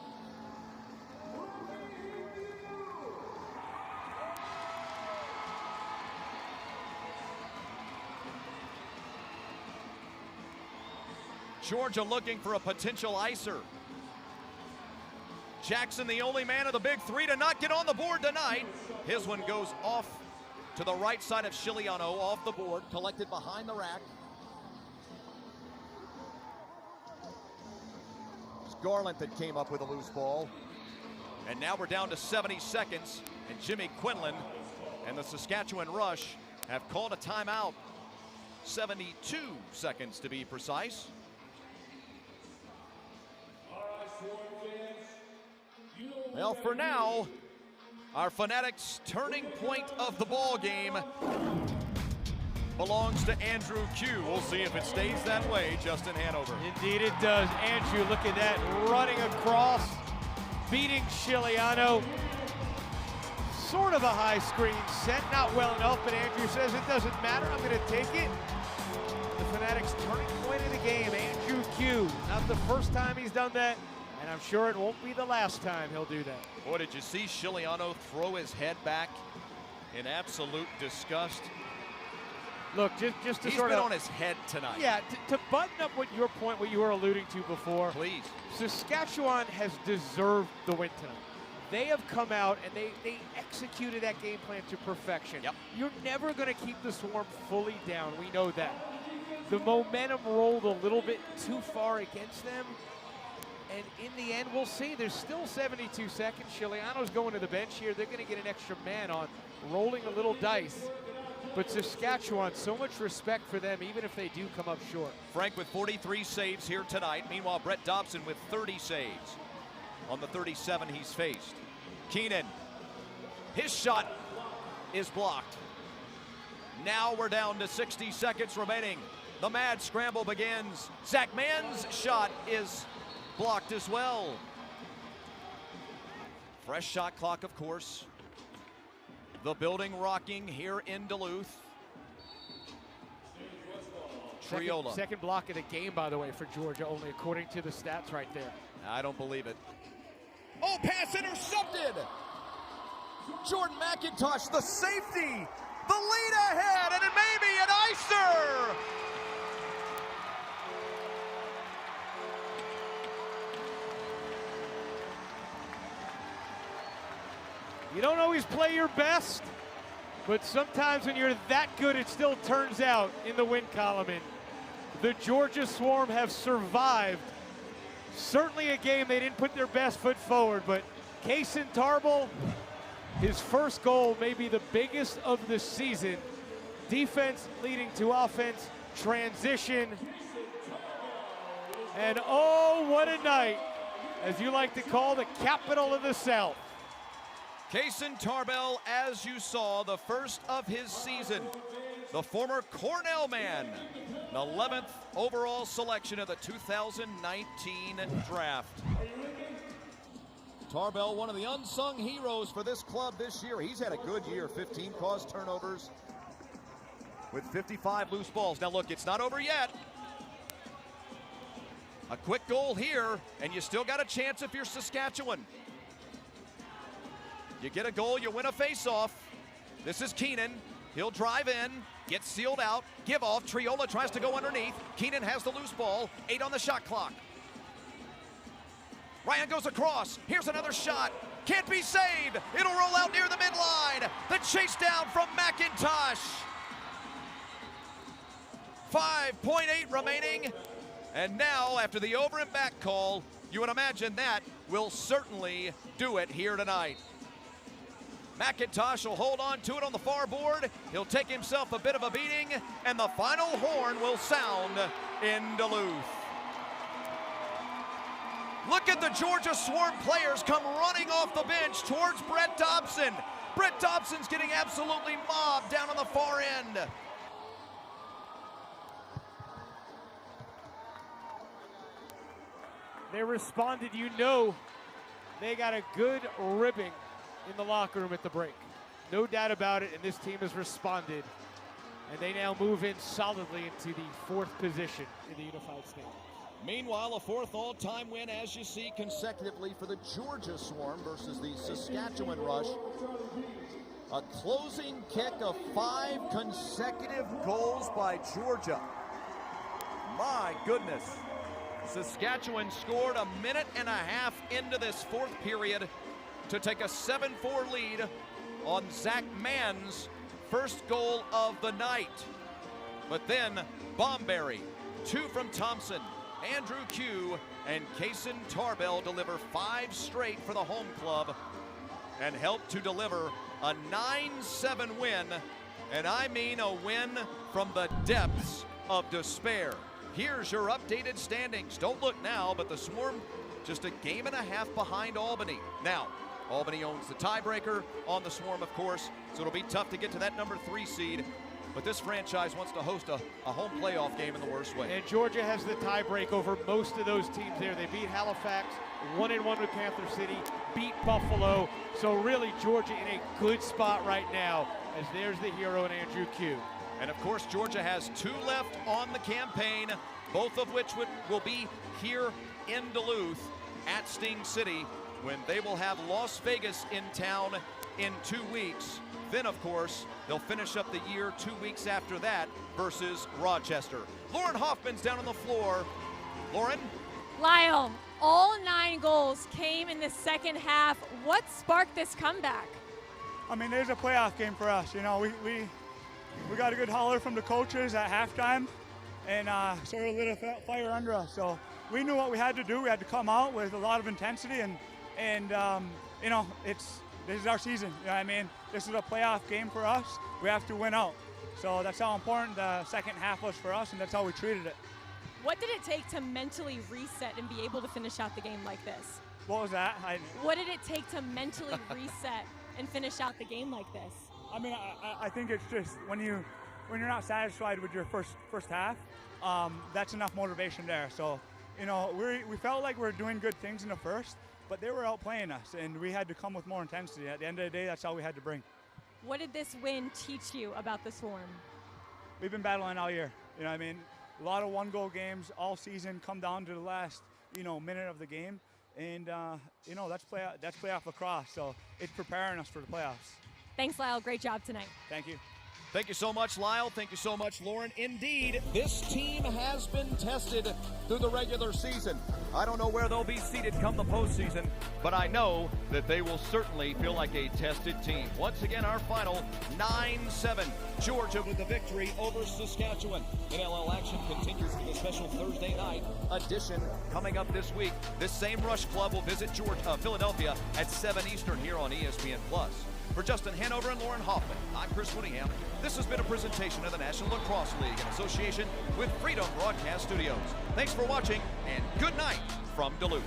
Georgia looking for a potential icer. Jackson, the only man of the big 3 to not get on the board tonight. His one goes off to the right side of Ciliano, off the board, collected behind the rack. It's Garland that came up with a loose ball. And now we're down to 70 seconds, and Jimmy Quinlan and the Saskatchewan Rush have called a timeout. 72 seconds to be precise. Well, for now, our Fanatics' turning point of the ball game belongs to Andrew Q. We'll see if it stays that way, Justin Hanover. Indeed it does. Andrew, look at that, running across, beating Ciliano. Sort of a high screen set, not well enough, but Andrew says it doesn't matter, I'm going to take it. The Fanatics' turning point of the game, Andrew Q. Not the first time he's done that, and I'm sure it won't be the last time he'll do that. Boy, did you see Ciliano throw his head back in absolute disgust? Look, just to He's sort been of on his head tonight. Yeah, to button up what your point, what you were alluding to before. Please. Saskatchewan has deserved the win tonight. They have come out and they executed that game plan to perfection. Yep. You're never going to keep the Swarm fully down. We know that. The momentum rolled a little bit too far against them. And in the end, we'll see. There's still 72 seconds. Ciliano's going to the bench here. They're going to get an extra man on, rolling a little dice. But Saskatchewan, so much respect for them, even if they do come up short. Frank with 43 saves here tonight. Meanwhile, Brett Dobson with 30 saves on the 37 he's faced. Keenan, his shot is blocked. Now we're down to 60 seconds remaining. The mad scramble begins. Zach Mann's shot is blocked as well. Fresh shot clock, of course. The building rocking here in Duluth. Triola. Second block of the game, by the way, for Georgia, only according to the stats right there. I don't believe it. Oh, pass intercepted! Jordan McIntosh, the safety, the lead ahead, and it may be an icer! You don't always play your best, but sometimes when you're that good, it still turns out in the win column. And the Georgia Swarm have survived. Certainly a game they didn't put their best foot forward, but Kaysen Tarbell, his first goal may be the biggest of the season. Defense leading to offense, transition, and oh, what a night, as you like to call the capital of the South. Kaysen Tarbell, as you saw, the first of his season. The former Cornell man, the 11th overall selection of the 2019 draft. Tarbell, one of the unsung heroes for this club this year. He's had a good year, 15 caused turnovers with 55 loose balls. Now look, it's not over yet. A quick goal here, and you still got a chance if you're Saskatchewan. You get a goal, you win a face-off. This is Keenan. He'll drive in, get sealed out, give off. Triola tries to go underneath. Keenan has the loose ball, 8 on the shot clock. Ryan goes across. Here's another shot. Can't be saved. It'll roll out near the midline. The chase down from McIntosh. 5.8 remaining. And now, after the over and back call, you would imagine that will certainly do it here tonight. McIntosh will hold on to it on the far board. He'll take himself a bit of a beating, and the final horn will sound in Duluth. Look at the Georgia Swarm players come running off the bench towards Brett Dobson. Brett Dobson's getting absolutely mobbed down on the far end. They responded, you know, they got a good ribbing in the locker room at the break. No doubt about it, and this team has responded. And they now move in solidly into the 4th position in the unified standings. Meanwhile, a 4th all-time win, as you see, consecutively for the Georgia Swarm versus the Saskatchewan Rush. A closing kick of 5 consecutive goals by Georgia. My goodness. Saskatchewan scored a minute and a half into this 4th period to take a 7-4 lead on Zach Mann's first goal of the night. But then Bomberry, 2 from Thompson, Andrew Q, and Kaysen Tarbell deliver 5 straight for the home club and help to deliver a 9-7 win, and I mean a win from the depths of despair. Here's your updated standings. Don't look now, but the Swarm just a game and a half behind Albany. Now, Albany owns the tiebreaker on the Swarm, of course, so it'll be tough to get to that number 3 seed. But this franchise wants to host a home playoff game in the worst way. And Georgia has the tiebreak over most of those teams there. They beat Halifax, 1-1 with Panther City, beat Buffalo. So really, Georgia in a good spot right now, as there's the hero in Andrew Q. And of course, Georgia has 2 left on the campaign, both of which will be here in Duluth at Sting City, when they will have Las Vegas in town in 2 weeks. Then, of course, they'll finish up the year 2 weeks after that versus Rochester. Lauren Hoffman's down on the floor. Lauren? Lyle, all 9 goals came in the second half. What sparked this comeback? I mean, there's a playoff game for us. You know, we got a good holler from the coaches at halftime, and sort of lit a fire under us. So we knew what we had to do. We had to come out with a lot of intensity, and you know, this is our season. You know what I mean? This is a playoff game for us. We have to win out. So that's how important the second half was for us, and that's how we treated it. What did it take to mentally reset and be able to finish out the game like this? What was that? What did it take to mentally reset and finish out the game like this? I mean, I think it's just when you're not satisfied with your first half, that's enough motivation there. So, you know, we felt like we were doing good things in the first, but they were outplaying us, and we had to come with more intensity. At the end of the day, that's all we had to bring. What did this win teach you about the Swarm? We've been battling all year. You know what I mean? A lot of one-goal games all season come down to the last, minute of the game. And, that's playoff lacrosse. So it's preparing us for the playoffs. Thanks, Lyle. Great job tonight. Thank you. Thank you so much, Lyle. Thank you so much, Lauren. Indeed, this team has been tested through the regular season. I don't know where they'll be seated come the postseason, but I know that they will certainly feel like a tested team. Once again, our final 9-7. Georgia with the victory over Saskatchewan. NLL action continues with a special Thursday night edition coming up this week. This same Rush Club will visit Philadelphia at 7 Eastern here on ESPN+. For Justin Hanover and Lauren Hoffman, I'm Chris Whittingham. This has been a presentation of the National Lacrosse League in association with Freedom Broadcast Studios. Thanks for watching, and good night from Duluth.